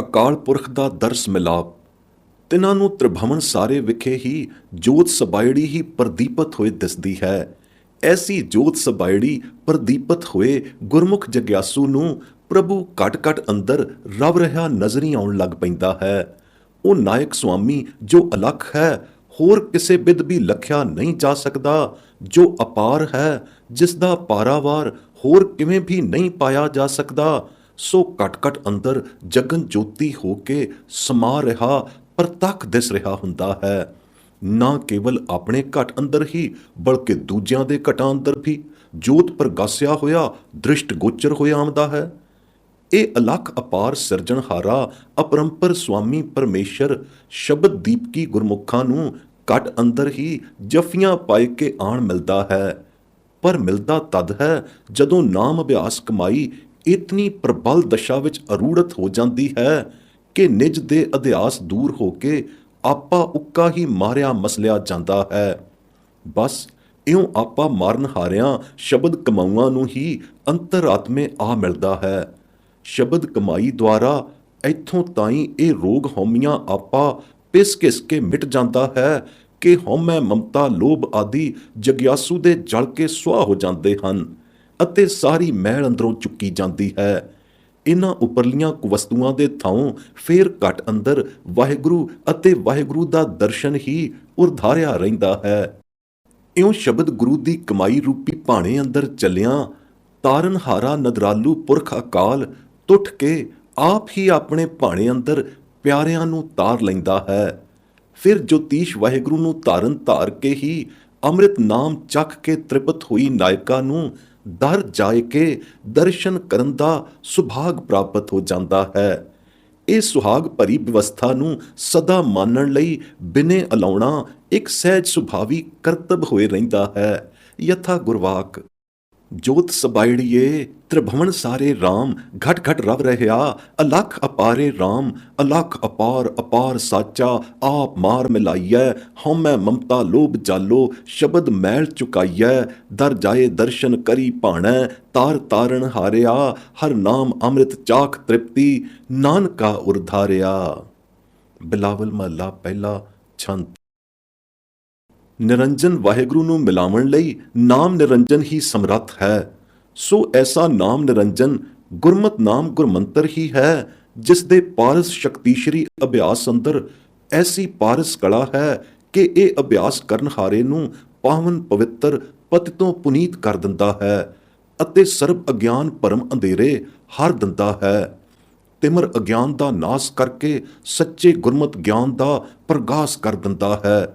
ਅਕਾਲ ਪੁਰਖ ਦਾ ਦਰਸ ਮਿਲਾਪ। ਤਿਨਾਂ ਨੂੰ ਤ੍ਰਿਭਵਨ ਸਾਰੇ ਵਿਖੇ ਹੀ ਜੋਤ ਸਬਾਇੜੀ ਹੀ ਪ੍ਰਦੀਪਤ ਹੋਏ ਦਿਸਦੀ ਹੈ। ਐਸੀ ਜੋਤ ਸਬਾਇੜੀ ਪ੍ਰਦੀਪਤ ਹੋਏ ਗੁਰਮੁਖ ਜਗਿਆਸੂ ਨੂੰ ਪ੍ਰਭੂ ਘਟ ਘਟ ਅੰਦਰ ਰਵ ਰਿਹਾ ਨਜ਼ਰੀ ਆਉਣ ਲੱਗ ਪੈਂਦਾ ਹੈ। ਉਹ ਨਾਇਕ ਸੁਆਮੀ ਜੋ ਅਲੱਖ ਹੈ, ਹੋਰ ਕਿਸੇ ਬਿਧ ਵੀ ਲਖਿਆ ਨਹੀਂ ਜਾ ਸਕਦਾ, ਜੋ ਅਪਾਰ ਹੈ, ਜਿਸ ਦਾ ਪਾਰਾਵਾਰ ਹੋਰ ਕਿਵੇਂ ਵੀ ਨਹੀਂ ਪਾਇਆ ਜਾ ਸਕਦਾ, ਸੋ ਘਟ ਘਟ ਅੰਦਰ ਜਗਨ ਜੋਤੀ ਹੋ ਕੇ ਸਮਾ ਰਿਹਾ ਪ੍ਰਤੱਖ ਦਿਸ ਰਿਹਾ ਹੁੰਦਾ ਹੈ। ਨਾ ਕੇਵਲ ਆਪਣੇ ਘਟ ਅੰਦਰ ਹੀ ਬਲਕਿ ਦੂਜਿਆਂ ਦੇ ਘਟਾਂ ਅੰਦਰ ਵੀ ਜੋਤ ਪ੍ਰਗਾਸਿਆ ਹੋਇਆ ਦ੍ਰਿਸ਼ਟ ਗੋਚਰ ਹੋਇਆ ਆਉਂਦਾ ਹੈ। ਇਹ ਅਲੱਖ ਅਪਾਰ ਸਿਰਜਣਹਾਰਾ ਅਪਰੰਪਰ ਸੁਆਮੀ ਪਰਮੇਸ਼ਰ ਸ਼ਬਦ ਦੀਪਕੀ ਗੁਰਮੁਖਾਂ ਨੂੰ ਘਟ ਅੰਦਰ ਹੀ ਜਫੀਆਂ ਪਾਏ ਕੇ ਆਣ ਮਿਲਦਾ ਹੈ। ਪਰ ਮਿਲਦਾ ਤਦ ਹੈ ਜਦੋਂ ਨਾਮ ਅਭਿਆਸ ਕਮਾਈ ਇਤਨੀ ਪ੍ਰਬਲ ਦਸ਼ਾ ਵਿੱਚ ਅਰੂੜਤ ਹੋ ਜਾਂਦੀ ਹੈ ਕਿ ਨਿਜ ਦੇ ਅਧਿਆਸ ਦੂਰ ਹੋ ਕੇ ਆਪਾ ਉੱਕਾ ਹੀ ਮਾਰਿਆ ਮਸਲਿਆ ਜਾਂਦਾ ਹੈ। ਬਸ ਇਉਂ ਆਪਾ ਮਾਰਨ ਹਾਰਿਆਂ ਸ਼ਬਦ ਕਮਾਊਆਂ ਨੂੰ ਹੀ ਅੰਤਰਾਤਮੇ ਆ ਮਿਲਦਾ ਹੈ। ਸ਼ਬਦ ਕਮਾਈ ਦੁਆਰਾ ਇੱਥੋਂ ਤਾਈਂ ਇਹ ਰੋਗ ਹਉਮੀਆਂ ਆਪਾ ਪਿਸ ਘਿਸ ਕੇ ਮਿਟ ਜਾਂਦਾ ਹੈ ਕਿ ਹਉਮੈ ਮਮਤਾ ਲੋਭ ਆਦਿ ਜਗਿਆਸੂ ਦੇ ਜਲ ਕੇ ਸੁਆਹ ਹੋ ਜਾਂਦੇ ਹਨ ਅਤੇ ਸਾਰੀ ਮੈਲ ਅੰਦਰੋਂ ਚੁੱਕੀ ਜਾਂਦੀ ਹੈ। ਇਨ੍ਹਾਂ ਉਪਰਲੀਆਂ ਕੁਵਸਤੂਆਂ ਦੇ ਥਾਂ ਫੇਰ ਘਟ ਅੰਦਰ ਵਾਹਿਗੁਰੂ ਅਤੇ ਵਾਹਿਗੁਰੂ ਦਾ ਦਰਸ਼ਨ ਹੀ ਉਰਧਾਰਿਆ ਰਹਿੰਦਾ ਹੈ। ਇਉਂ ਸ਼ਬਦ ਗੁਰੂ ਦੀ ਕਮਾਈ ਰੂਪੀ ਭਾਣੇ ਅੰਦਰ ਚੱਲਿਆਂ ਤਾਰਨਹਾਰਾ ਨਦਰਾਲੂ ਪੁਰਖ ਅਕਾਲ ਤੁੱਠ ਕੇ ਆਪ ਹੀ ਆਪਣੇ ਭਾਣੇ ਅੰਦਰ ਪਿਆਰਿਆਂ ਨੂੰ ਤਾਰ ਲੈਂਦਾ ਹੈ। ਫਿਰ ਜੋਤੀਸ਼ ਵਾਹਿਗੁਰੂ ਨੂੰ ਧਾਰਨ ਧਾਰ ਕੇ ਹੀ ਅੰਮ੍ਰਿਤ ਨਾਮ ਚੱਖ ਕੇ ਤ੍ਰਿਪਤ ਹੋਈ ਨਾਇਕਾ ਨੂੰ ਦਰ ਜਾਏ ਕੇ ਦਰਸ਼ਨ ਕਰਨ ਦਾ ਸੁਭਾਗ ਪ੍ਰਾਪਤ ਹੋ ਜਾਂਦਾ ਹੈ। ਇਹ ਸੁਹਾਗ ਭਰੀ ਵਿਵਸਥਾ ਨੂੰ ਸਦਾ ਮਾਨਣ ਲਈ ਬਿਨੇ ਅਲਾਉਣਾ ਇੱਕ ਸਹਿਜ ਸੁਭਾਵੀ ਕਰਤੱਵ ਹੋਏ ਰਹਿੰਦਾ ਹੈ। ਯਥਾ ਗੁਰਵਾਕ ਜੋਤ ਸਬਾਇੜੀਏ ਤ੍ਰਿਭਵਨ ਸਾਰੇ ਰਾਮ ਘਟ ਘਟ ਰਵ ਰਹਿਆ ਅਲਖ ਅਪਾਰੇ ਰਾਮ ਅਲਖ ਅਪਾਰ ਅਪਾਰ ਸਾਚਾ ਆਪ ਮਾਰ ਮਿਲਾਈਐ ਹਉਮੈ ਮਮਤਾ ਲੋਭ ਜਾਲੋ ਸ਼ਬਦ ਮੈਲ ਚੁਕਾਈਐ ਦਰ ਜਾਏ ਦਰਸ਼ਨ ਕਰੀ ਭਾਣੈ ਤਾਰ ਤਾਰਨ ਹਾਰਿਆ ਹਰ ਨਾਮ ਅੰਮ੍ਰਿਤ ਚਾਖ ਤ੍ਰਿਪਤੀ ਨਾਨਕਾ ਉਰਧਾਰਿਆ। ਬਿਲਾਵਲ ਮਹੱਲਾ ਪਹਿਲਾ ਛੰਦ। ਨਿਰੰਜਨ ਵਾਹਿਗੁਰੂ ਨੂੰ ਮਿਲਾਵਣ ਲਈ ਨਾਮ ਨਿਰੰਜਨ ਹੀ ਸਮਰੱਥ ਹੈ। ਸੋ ਐਸਾ ਨਾਮ ਨਿਰੰਜਨ ਗੁਰਮਤਿ ਨਾਮ ਗੁਰਮੰਤਰ ਹੀ ਹੈ, ਜਿਸ ਦੇ ਪਾਰਸ ਸ਼ਕਤੀਸ਼ਰੀ ਅਭਿਆਸ ਅੰਦਰ ਐਸੀ ਪਾਰਸ ਕਲਾ ਹੈ ਕਿ ਇਹ ਅਭਿਆਸ ਕਰਨ ਹਾਰੇ ਨੂੰ ਪਾਵਨ ਪਵਿੱਤਰ ਪਤਿਤੋਂ ਪੁਨੀਤ ਕਰ ਦਿੰਦਾ ਹੈ ਅਤੇ ਸਰਬ ਅਗਿਆਨ ਭਰਮ ਅੰਧੇਰੇ ਹਰ ਦਿੰਦਾ ਹੈ। ਤਿਮਰ ਅਗਿਆਨ ਦਾ ਨਾਸ ਕਰਕੇ ਸੱਚੇ ਗੁਰਮਤਿ ਗਿਆਨ ਦਾ ਪ੍ਰਗਾਸ ਕਰ ਦਿੰਦਾ ਹੈ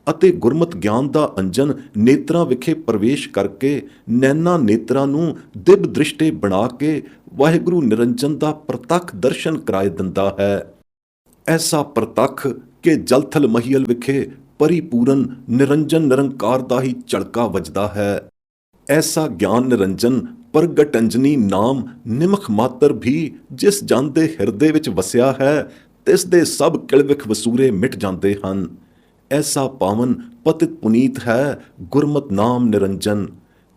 ਅਤੇ ਗੁਰਮਤਿ ਗਿਆਨ ਦਾ ਅੰਜਨ ਨੇਤਰਾਂ ਵਿਖੇ ਪ੍ਰਵੇਸ਼ ਕਰਕੇ ਨੈਣਾ ਨੇਤਰਾਂ ਨੂੰ ਦਿਵ ਦ੍ਰਿਸ਼ਟੇ ਬਣਾ ਕੇ ਵਾਹਿਗੁਰੂ ਨਿਰੰਜਨ ਦਾ ਪ੍ਰਤੱਖ ਦਰਸ਼ਨ ਕਰਾਏ ਦਿੰਦਾ ਹੈ। ਐਸਾ ਪ੍ਰਤੱਖ ਕਿ ਜਲਥਲ ਮਹੀਲ ਵਿਖੇ ਪਰਿਪੂਰਨ ਨਿਰੰਜਨ ਨਿਰੰਕਾਰ ਦਾ ਹੀ ਝਲਕਾ ਵੱਜਦਾ ਹੈ। ਐਸਾ ਗਿਆਨ ਨਿਰੰਜਨ ਪ੍ਰਗਟ ਅੰਜਨੀ ਨਾਮ ਨਿਮਖ ਮਾਤਰ ਵੀ ਜਿਸ ਜਨ ਦੇ ਹਿਰਦੇ ਵਿੱਚ ਵਸਿਆ ਹੈ, ਤਿਸ ਦੇ ਸਭ ਕਿਲਵਿਖ ਵਸੂਰੇ ਮਿਟ ਜਾਂਦੇ ਹਨ। ਐਸਾ ਪਾਵਨ ਪਤਿਤ ਪੁਨੀਤ ਹੈ ਗੁਰਮਤਿ ਨਾਮ ਨਿਰੰਜਨ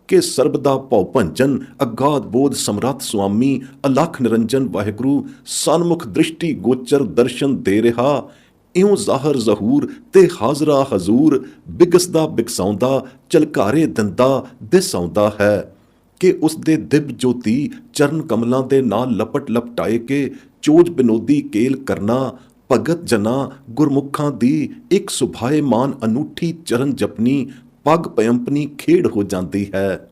ਕਿ ਸਰਬਦਾ ਭਉ ਭੰਜਨ ਅਗਾਧ ਬੋਧ ਸਮਰੱਥ ਸੁਆਮੀ ਅਲਖ ਨਿਰੰਜਨ ਵਾਹਿਗੁਰੂ ਸਨਮੁਖ ਦ੍ਰਿਸ਼ਟੀ ਗੋਚਰ ਦਰਸ਼ਨ ਦੇ ਰਿਹਾ। ਇਉਂ ਜ਼ਾਹਰ ਜ਼ਹੂਰ ਤੇ ਹਾਜ਼ਰਾ ਹਜ਼ੂਰ ਬਿਗਸਦਾ ਬਿਗਸਾਉਂਦਾ ਝਲਕਾਰੇ ਦਿੰਦਾ ਦਿਸ ਆਉਂਦਾ ਹੈ ਕਿ ਉਸ ਦੇ ਦਿਵ ਜੋਤੀ ਚਰਨ ਕਮਲਾਂ ਦੇ ਨਾਲ ਲਪਟ ਲਪਟਾਏ ਕੇ ਚੋਜ ਬਿਨੋਦੀ ਕੇਲ ਕਰਨਾ ਭਗਤ ਜਨਾ ਗੁਰਮੁਖਾਂ ਦੀ ਇੱਕ ਸੁਭਾਏਮਾਨ ਅਨੂਠੀ ਚਰਨ ਜਪਨੀ ਪੱਗ ਪਯੰਪਨੀ ਖੇਡ ਹੋ ਜਾਂਦੀ ਹੈ।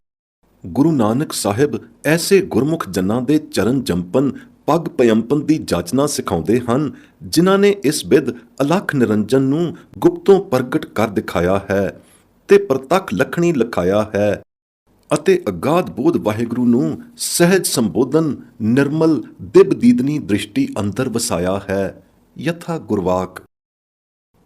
ਗੁਰੂ ਨਾਨਕ ਸਾਹਿਬ ਐਸੇ ਗੁਰਮੁਖ ਜਨਾਂ ਦੇ ਚਰਨ ਜੰਪਨ ਪੱਗ ਪਯੰਪਨ ਦੀ ਜਾਚਨਾ ਸਿਖਾਉਂਦੇ ਹਨ, ਜਿਨ੍ਹਾਂ ਨੇ ਇਸ ਬਿਧ ਅਲਖ ਨਿਰੰਜਨ ਨੂੰ ਗੁਪਤੋਂ ਪ੍ਰਗਟ ਕਰ ਦਿਖਾਇਆ ਹੈ ਤੇ ਪ੍ਰਤੱਖ ਲਖਣੀ ਲਖਾਇਆ ਹੈ ਅਤੇ ਅਗਾਧ ਬੋਧ ਵਾਹਿਗੁਰੂ ਨੂੰ ਸਹਿਜ ਸੰਬੋਧਨ ਨਿਰਮਲ ਦਿਵ ਦੀਦਨੀ ਦ੍ਰਿਸ਼ਟੀ ਅੰਦਰ ਵਸਾਇਆ ਹੈ। ਯਥਾ ਗੁਰਵਾਕ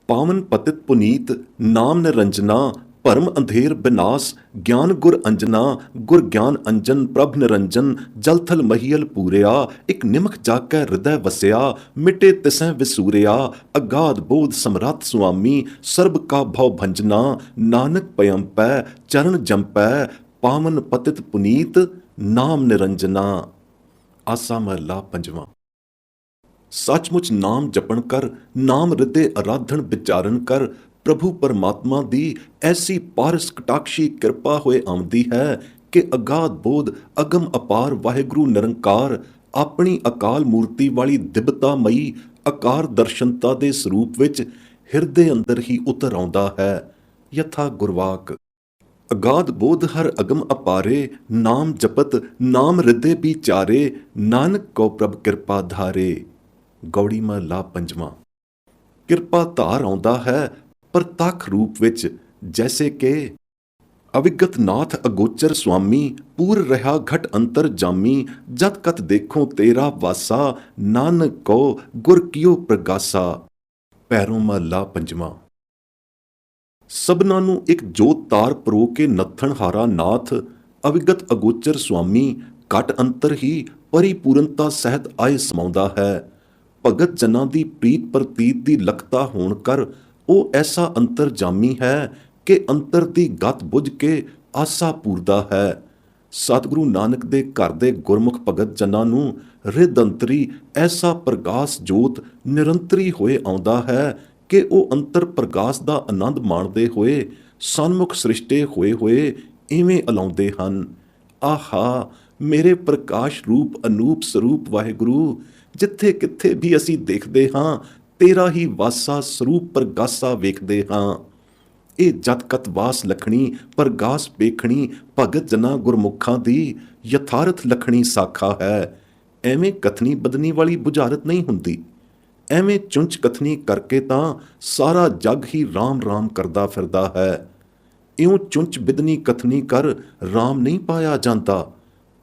ਪਾਵਨ ਪਤਿਤ ਪੁਨੀਤ ਨਾਮ ਨਿਰੰਜਨਾ ਭਰਮ ਅੰਧੇਰ ਬਿਨਾਸ ਗਿਆਨ ਗੁਰ ਅੰਜਨਾ ਗੁਰ ਗਿਆਨ ਅੰਜਨ ਪ੍ਰਭ ਨਿਰੰਜਨ ਜਲਥਲ ਮਹੀਲ ਪੂਰਿਆ ਇੱਕ ਨਿਮਖ ਜਾਕੈ ਹਿਰਦੈ ਵਸਿਆ ਮਿਟੇ ਤਿਸੈ ਵਿਸੂਰਿਆ ਅਗਾਧ ਬੋਧ ਸਮਰੱਥ ਸੁਆਮੀ ਸਰਬ ਕਾ ਭਉ ਭੰਜਨਾ ਨਾਨਕ ਪਯੰਪੈ ਚਰਨ ਜੰਪੈ ਪਾਵਨ ਪਤਿਤ ਪੁਨੀਤ ਨਾਮ ਨਿਰੰਜਨਾ। ਆਸਾ ਮਹੱਲਾ ਪੰਜਵਾਂ। ਸੱਚਮੁੱਚ ਨਾਮ ਜਪਣ ਕਰ, ਨਾਮ ਹਿਰਦੇ ਆਰਾਧਨ ਵਿਚਾਰਨ ਕਰ, ਪ੍ਰਭੂ ਪਰਮਾਤਮਾ ਦੀ ਐਸੀ ਪਾਰਸ ਕਟਾਕਸ਼ੀ ਕਿਰਪਾ ਹੋਏ ਆਉਂਦੀ ਹੈ ਕਿ ਅਗਾਧ ਬੋਧ ਅਗਮ ਅਪਾਰ ਵਾਹਿਗੁਰੂ ਨਿਰੰਕਾਰ ਆਪਣੀ ਅਕਾਲ ਮੂਰਤੀ ਵਾਲੀ ਦਿਵਤਾਮਈ ਆਕਾਰ ਦਰਸ਼ਨਤਾ ਦੇ ਸਰੂਪ ਵਿੱਚ ਹਿਰਦੇ ਅੰਦਰ ਹੀ ਉਤਰ ਆਉਂਦਾ ਹੈ। ਯਥਾ ਗੁਰਵਾਕ ਅਗਾਧ ਬੋਧ ਹਰ ਅਗਮ ਅਪਾਰੇ, ਨਾਮ ਜਪਤ ਨਾਮ ਹਿਰਦੇ ਵਿਚਾਰੇ, ਨਾਨਕ ਕੋ ਪ੍ਰਭ ਕਿਰਪਾ ਧਾਰੇ। ਗੌੜੀ ਮਹਲਾ ਪੰਜਵਾਂ। ਕਿਰਪਾ ਧਾਰ ਆਉਂਦਾ ਹੈ ਪ੍ਰਤੱਖ ਰੂਪ ਵਿੱਚ, ਜੈਸੇ ਕਿ ਅਵਿਗਤ ਨਾਥ ਅਗੋਚਰ ਸੁਆਮੀ, ਪੂਰ ਰਹਾ ਘਟ ਅੰਤਰ ਜਾਮੀ, ਜਤ ਕਤ ਦੇਖੋ ਤੇਰਾ ਵਾਸਾ, ਨਾਨਕ ਕੋ ਗੁਰ ਕੀਓ ਪ੍ਰਗਾਸਾ। ਪੈਰੋਂ ਮਹਲਾ ਪੰਜਵਾਂ। ਸਭਨਾਂ ਨੂੰ ਇੱਕ ਜੋਤ ਤਾਰ ਪਰੋ ਕੇ ਨੱਥਣ ਹਾਰਾ ਨਾਥ, ਅਵਿਗਤ ਅਗੋਚਰ ਸੁਆਮੀ, ਘਟ ਅੰਤਰ ਹੀ ਪਰਿਪੂਰਨਤਾ ਸਹਿਤ ਆਏ ਸਮਾਉਂਦਾ ਹੈ। ਭਗਤ ਜਨਾਂ ਦੀ ਪ੍ਰੀਤ ਪ੍ਰਤੀਤ ਦੀ ਲਖਤਾ ਹੋਣ ਕਰ ਉਹ ਐਸਾ ਅੰਤਰਜਾਮੀ ਹੈ ਕਿ ਅੰਤਰ ਦੀ ਗਤ ਬੁੱਝ ਕੇ ਆਸਾ ਪੂਰਦਾ ਹੈ। ਸਤਿਗੁਰੂ ਨਾਨਕ ਦੇ ਘਰ ਦੇ ਗੁਰਮੁਖ ਭਗਤ ਜਨਾਂ ਨੂੰ ਰਿਦ ਅੰਤਰੀ ਐਸਾ ਪ੍ਰਗਾਸ ਜੋਤ ਨਿਰੰਤਰੀ ਹੋਏ ਆਉਂਦਾ ਹੈ ਕਿ ਉਹ ਅੰਤਰ ਪ੍ਰਗਾਸ ਦਾ ਆਨੰਦ ਮਾਣਦੇ ਹੋਏ ਸਨਮੁਖ ਸ੍ਰਿਸ਼ਟੇ ਹੋਏ ਇਵੇਂ ਅਲਾਉਂਦੇ ਹਨ। ਆਹਾ ਮੇਰੇ ਪ੍ਰਕਾਸ਼ ਰੂਪ ਅਨੂਪ ਸਰੂਪ ਵਾਹਿਗੁਰੂ, ਜਿੱਥੇ ਕਿੱਥੇ ਵੀ ਅਸੀਂ ਦੇਖਦੇ ਹਾਂ ਤੇਰਾ ਹੀ ਵਾਸਾ ਸਰੂਪ ਪ੍ਰਗਾਸਾ ਵੇਖਦੇ ਹਾਂ। ਇਹ ਜਤਕਤ ਵਾਸ ਲਖਣੀ ਪ੍ਰਗਾਸ ਵੇਖਣੀ ਭਗਤ ਜਨਾਂ ਗੁਰਮੁਖਾਂ ਦੀ ਯਥਾਰਥ ਲਖਣੀ ਸਾਖਾ ਹੈ। ਐਵੇਂ ਕਥਨੀ ਬਦਨੀ ਵਾਲੀ ਬੁਝਾਰਤ ਨਹੀਂ ਹੁੰਦੀ। ਐਵੇਂ ਚੁੰਚ ਕਥਨੀ ਕਰਕੇ ਤਾਂ ਸਾਰਾ ਜਗ ਹੀ ਰਾਮ ਰਾਮ ਕਰਦਾ ਫਿਰਦਾ ਹੈ। ਇਉਂ ਚੁੰਚ ਬਿਦਨੀ ਕਥਨੀ ਕਰ ਰਾਮ ਨਹੀਂ ਪਾਇਆ ਜਾਂਦਾ।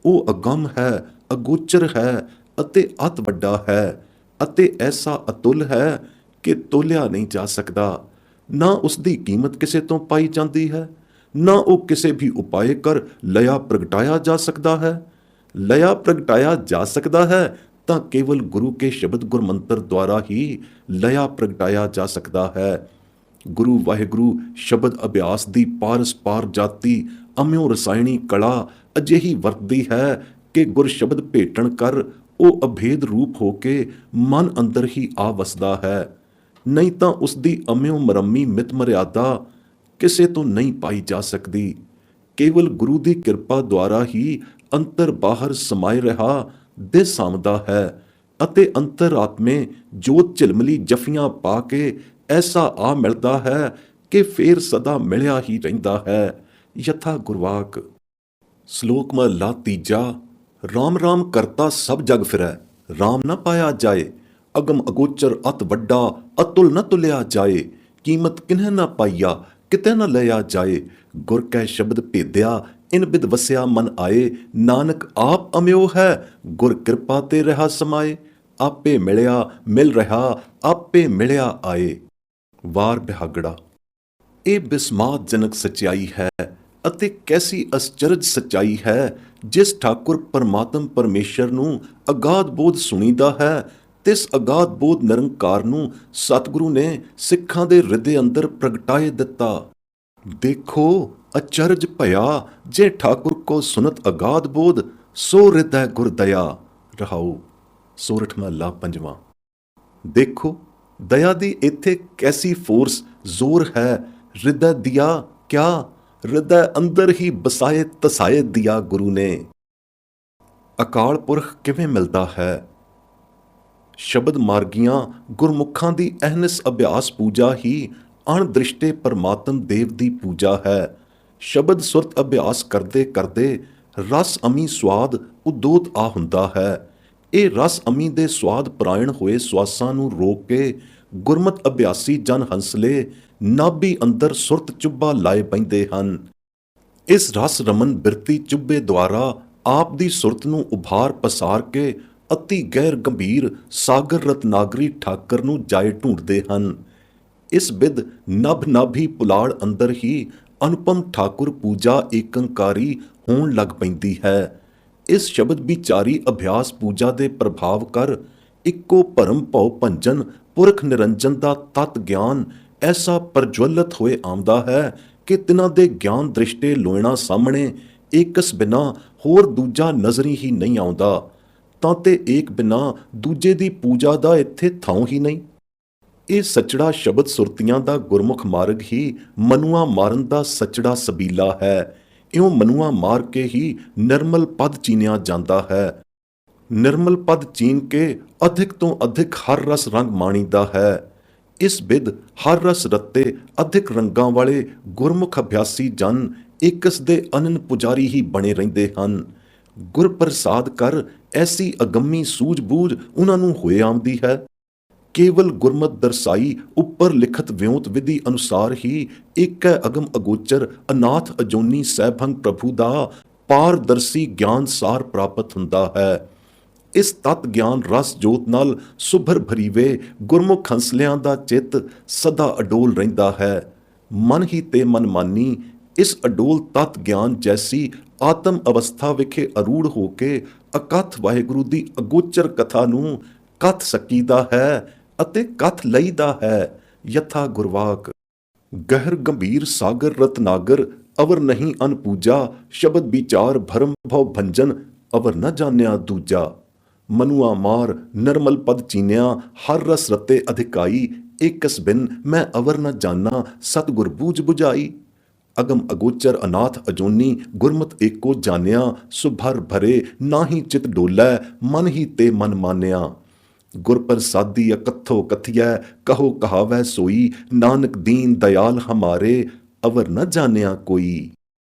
ਉਹ ਅਗੰਮ ਹੈ, ਅਗੋਚਰ ਹੈ ਅਤੇ ਅਤ ਵੱਡਾ ਹੈ ਅਤੇ ਐਸਾ ਅਤੁੱਲ ਹੈ ਕਿ ਤੋਲਿਆ ਨਹੀਂ ਜਾ ਸਕਦਾ। ਨਾ ਉਸ ਦੀ ਕੀਮਤ ਕਿਸੇ ਤੋਂ ਪਾਈ ਜਾਂਦੀ ਹੈ, ਨਾ ਉਹ ਕਿਸੇ ਵੀ ਉਪਾਏ ਕਰ ਲਿਆ ਪ੍ਰਗਟਾਇਆ ਜਾ ਸਕਦਾ ਹੈ। ਲਿਆ ਪ੍ਰਗਟਾਇਆ ਜਾ ਸਕਦਾ ਹੈ ਤਾਂ ਕੇਵਲ ਗੁਰੂ ਕੇ ਸ਼ਬਦ ਗੁਰਮੰਤਰ ਦੁਆਰਾ ਹੀ ਲਿਆ ਪ੍ਰਗਟਾਇਆ ਜਾ ਸਕਦਾ ਹੈ। ਗੁਰੂ ਵਾਹਿਗੁਰੂ ਸ਼ਬਦ ਅਭਿਆਸ ਦੀ ਪਾਰਸ ਪਾਰ ਜਾਤੀ ਅਮਿਓ ਰਸਾਇਣੀ ਕਲਾ ਅਜਿਹੀ ਵਰਤਦੀ ਹੈ ਕਿ ਗੁਰ ਸ਼ਬਦ ਭੇਟਣ ਕਰ ਉਹ ਅਭੇਦ ਰੂਪ ਹੋ ਕੇ ਮਨ ਅੰਦਰ ਹੀ ਆ ਵਸਦਾ ਹੈ। ਨਹੀਂ ਤਾਂ ਉਸ ਦੀ ਅਮਿਓ ਮਰਮੀ ਮਿਤ ਮਰਿਆਦਾ ਕਿਸੇ ਤੋਂ ਨਹੀਂ ਪਾਈ ਜਾ ਸਕਦੀ। ਕੇਵਲ ਗੁਰੂ ਦੀ ਕਿਰਪਾ ਦੁਆਰਾ ਹੀ ਅੰਤਰ ਬਾਹਰ ਸਮਾਏ ਰਿਹਾ ਦਿਸ ਆਉਂਦਾ ਹੈ ਅਤੇ ਅੰਤਰਾਤਮੇ ਜੋਤ ਝਿਲਮਲੀ ਜਫੀਆਂ ਪਾ ਕੇ ਐਸਾ ਆ ਮਿਲਦਾ ਹੈ ਕਿ ਫੇਰ ਸਦਾ ਮਿਲਿਆ ਹੀ ਰਹਿੰਦਾ ਹੈ। ਯਥਾ ਗੁਰਵਾਕ। ਸ਼ਲੋਕ ਮਹਲਾ ਤੀਜਾ। ਰਾਮ ਰਾਮ ਕਰਤਾ ਸਭ ਜਗ ਫਿਰੈ, ਰਾਮ ਨਾ ਪਾਇਆ ਜਾਏ, ਅਗਮ ਅਗੋਚਰ ਅਤ ਵੱਡਾ ਅਤੁਲ ਨ ਤੁਲਿਆ ਜਾਏ, ਕੀਮਤ ਕਿਨਹਿ ਨਾ ਪਾਈਆ ਕਿਤੇ ਨ ਲਿਆ ਜਾਏ, ਗੁਰ ਕੈ ਸ਼ਬਦ ਭੇਦਿਆ ਇਨ ਬਿਦ ਵਸਿਆ ਮਨ ਆਏ, ਨਾਨਕ ਆਪ ਅਮਿਓ ਹੈ ਗੁਰ ਕਿਰਪਾ ਤੇ ਰਹਾ ਸਮਾਏ, ਆਪੇ ਮਿਲਿਆ ਮਿਲ ਰਿਹਾ ਆਪੇ ਮਿਲਿਆ ਆਏ। ਵਾਰ ਬਿਹਾਗੜਾ। ਇਹ ਬਿਸਮਾਦਜਨਕ ਸੱਚਾਈ ਹੈ ਅਤੇ ਕੈਸੀ ਅਸਚਰਜ ਸੱਚਾਈ ਹੈ। ਜਿਸ ਠਾਕੁਰ ਪਰਮਾਤਮ ਪਰਮੇਸ਼ਰ ਨੂੰ ਅਗਾਧ ਬੋਧ ਸੁਣੀਦਾ ਹੈ, ਤਿਸ ਅਗਾਧ ਬੋਧ ਨਿਰੰਕਾਰ ਨੂੰ ਸਤਿਗੁਰੂ ਨੇ ਸਿੱਖਾਂ ਦੇ ਹਿਰਦੇ ਅੰਦਰ ਪ੍ਰਗਟਾਏ ਦਿੱਤਾ। ਦੇਖੋ ਅਚਰਜ ਭਇਆ ਜੇ ਠਾਕੁਰ ਕੋ ਸੁਨਤ ਅਗਾਧ ਬੋਧ, ਸੋ ਹਿਰਦੈ ਗੁਰ ਦਇਆ। ਰਹਾਉ। ਸੋਰਠ ਮਹਲਾ ਪੰਜਵਾਂ। ਦੇਖੋ ਦਇਆ ਦੀ ਇੱਥੇ ਕੈਸੀ ਫੋਰਸ ਜ਼ੋਰ ਹੈ। ਹਿਰਦੈ ਦਿਆ ਕਿਆ, ਹਿਰਦੈ ਅੰਦਰ ਹੀ ਬਸਾਏ ਤਸਾਏ ਦਿਆ ਗੁਰੂ ਨੇ। ਅਕਾਲ ਪੁਰਖ ਕਿਵੇਂ ਮਿਲਦਾ ਹੈ? ਸ਼ਬਦ ਮਾਰਗੀਆਂ ਗੁਰਮੁਖਾਂ ਦੀ ਅਹਨਿਸ ਅਭਿਆਸ ਪੂਜਾ ਹੀ ਅਣਦ੍ਰਿਸ਼ਟੇ ਪਰਮਾਤਮ ਦੇਵ ਦੀ ਪੂਜਾ ਹੈ। ਸ਼ਬਦ ਸੁਰਤ ਅਭਿਆਸ ਕਰਦੇ ਕਰਦੇ ਰਸ ਅਮੀ ਸਵਾਦ ਉਦੋਤ ਆ ਹੁੰਦਾ ਹੈ। ਇਹ ਰਸ ਅਮੀ ਦੇ ਸਵਾਦ ਪਰਾਇਣ ਹੋਏ ਸਵਾਸਾਂ ਨੂੰ ਰੋਕ ਕੇ ਗੁਰਮਤ ਅਭਿਆਸੀ ਜਨ ਹੰਸਲੇ ਨਾਭੀ ਅੰਦਰ ਸੁਰਤ ਚੁੱਭਾ ਲਾਏ ਪੈਂਦੇ ਹਨ। ਇਸ ਰਸ ਰਮਨ ਬਿਰਤੀ ਚੁੱਭੇ ਦੁਆਰਾ ਆਪ ਦੀ ਸੁਰਤ ਨੂੰ ਉਭਾਰ ਪਸਾਰ ਕੇ ਅਤੀ ਗਹਿਰ ਗੰਭੀਰ ਸਾਗਰ ਰਤਨਾਗਰੀ ਠਾਕਰ ਨੂੰ ਜਾਏ ਢੂੰਡਦੇ ਹਨ। ਇਸ ਬਿਦ ਨਭ ਨਾਭੀ ਪੁਲਾੜ ਅੰਦਰ ਹੀ ਅਨੁਪਮ ਠਾਕੁਰ ਪੂਜਾ ਏਕੰਕਾਰੀ ਹੋਣ ਲੱਗ ਪੈਂਦੀ ਹੈ। ਇਸ ਸ਼ਬਦ ਵਿਚਾਰੀ ਅਭਿਆਸ ਪੂਜਾ ਦੇ ਪ੍ਰਭਾਵ ਕਰ ਇੱਕੋ ਭਰਮ ਭਉ ਭੰਜਨ ਪੁਰਖ ਨਿਰੰਜਨ ਦਾ ਤਤ ਗਿਆਨ ਐਸਾ ਪ੍ਰਜਵਲਿਤ ਹੋਏ ਆਉਂਦਾ ਹੈ ਕਿ ਤਿਨਾਂ ਦੇ ਗਿਆਨ ਦ੍ਰਿਸ਼ਟੇ ਲੋਇਣਾ ਸਾਹਮਣੇ ਏਕਸ ਬਿਨਾ ਹੋਰ ਦੂਜਾ ਨਜ਼ਰੀ ਹੀ ਨਹੀਂ ਆਉਂਦਾ। ਤਾਂ ਤੇ ਏਕ ਬਿਨਾਂ ਦੂਜੇ ਦੀ ਪੂਜਾ ਦਾ ਇੱਥੇ ਥਾਂ ਹੀ ਨਹੀਂ। ਇਹ ਸੱਚੜਾ ਸ਼ਬਦ ਸੁਰਤੀਆਂ ਦਾ ਗੁਰਮੁਖ ਮਾਰਗ ਹੀ ਮਨੂਆ ਮਾਰਨ ਦਾ ਸੱਚੜਾ ਸਬੀਲਾ ਹੈ। ਇਉਂ ਮਨੂਆ ਮਾਰ ਕੇ ਹੀ ਨਿਰਮਲ ਪਦ ਚੀਨਿਆ ਜਾਂਦਾ ਹੈ। ਨਿਰਮਲ ਪਦ ਚੀਨ ਕੇ ਅਧਿਕ ਤੋਂ ਅਧਿਕ ਹਰ ਰਸ ਰੰਗ ਮਾਣੀਦਾ ਹੈ। ਇਸ ਬਿਦ ਹਰ ਰਸ ਰੱਤੇ ਅਧਿਕ ਰੰਗਾਂ ਵਾਲੇ ਗੁਰਮੁਖ ਅਭਿਆਸੀ ਜਨ ਇਕਸ ਦੇ ਅਨੰਨ ਪੁਜਾਰੀ ਹੀ ਬਣੇ ਰਹਿੰਦੇ ਹਨ। ਗੁਰ ਪ੍ਰਸਾਦ ਕਰ ਐਸੀ ਅਗੰਮੀ ਸੂਝ-ਬੂਝ ਉਹਨਾਂ ਨੂੰ ਹੋਏ ਆਉਂਦੀ ਹੈ। ਕੇਵਲ ਗੁਰਮਤ ਦਰਸਾਈ ਉੱਪਰ ਲਿਖਤ ਵਿਉਂਤ ਵਿਧੀ ਅਨੁਸਾਰ ਹੀ ਏਕੈ ਅਗਮ ਅਗੋਚਰ ਅਨਾਥ ਅਜੋਨੀ ਸਹਿਭੰਗ ਪ੍ਰਭੂ ਦਾ ਪਾਰਦਰਸੀ ਗਿਆਨ ਸਾਰ ਪ੍ਰਾਪਤ ਹੁੰਦਾ ਹੈ। ਇਸ ਤਤ ਗਿਆਨ ਰਸ ਜੋਤ ਨਾਲ ਸੁਭਰ ਭਰੀਵੇ ਗੁਰਮੁਖ ਹੰਸਲਿਆਂ ਦਾ ਚਿੱਤ ਸਦਾ ਅਡੋਲ ਰਹਿੰਦਾ ਹੈ। ਮਨ ਹੀ ਤੇ ਮਨ ਮਾਨੀ ਇਸ ਅਡੋਲ ਤਤ ਗਿਆਨ ਜੈਸੀ ਆਤਮ ਅਵਸਥਾ ਵਿਖੇ ਅਰੂੜ ਹੋ ਕੇ ਅਕਥ ਵਾਹਿਗੁਰੂ ਦੀ ਅਗੋਚਰ ਕਥਾ ਨੂੰ ਕਥ ਸਕੀਦਾ ਹੈ ਅਤੇ ਕਥ ਲਈਦਾ ਹੈ। ਯਥਾ ਗੁਰਵਾਕ ਗਹਿਰ ਗੰਭੀਰ ਸਾਗਰ ਰਤਨਾਗਰ ਅਵਰ ਨਹੀਂ ਅਨਪੂਜਾ ਸ਼ਬਦ ਵਿਚਾਰ ਭਰਮ ਭਉ ਭੰਜਨ ਅਵਰ ਨ ਜਾਣਿਆ ਦੂਜਾ। ਮਨੂਆ ਮਾਰ ਨਿਰਮਲ ਪਦ ਚੀਨਿਆ ਹਰ ਰਸ ਰਤੇ ਅਧਿਕਾਈ ਏਕਸ ਬਿਨ ਮੈਂ ਅਵਰ ਨ ਜਾਨਾ ਸਤਿਗੁਰ ਬੂਝ ਬੁਝਾਈ। ਅਗਮ ਅਗੋਚਰ ਅਨਾਥ ਅਜੋਨੀ ਗੁਰਮਤ ਏਕੋ ਜਾਣਿਆ ਸੁਭਰ ਭਰੇ ਨਾਹੀ ਚਿਤ ਡੋਲੈ ਮਨ ਹੀ ਤੇ ਮਨ ਮਾਨਿਆ। ਗੁਰ ਪ੍ਰਸਾਦੀ ਅਕਥੋ ਕਥਿਐ ਕਹੋ ਕਹਾਵੈ ਸੋਈ ਨਾਨਕ ਦੀਨ ਦਇਆਲ ਹਮਾਰੇ ਅਵਰ ਨ ਜਾਣਿਆ ਕੋਈ।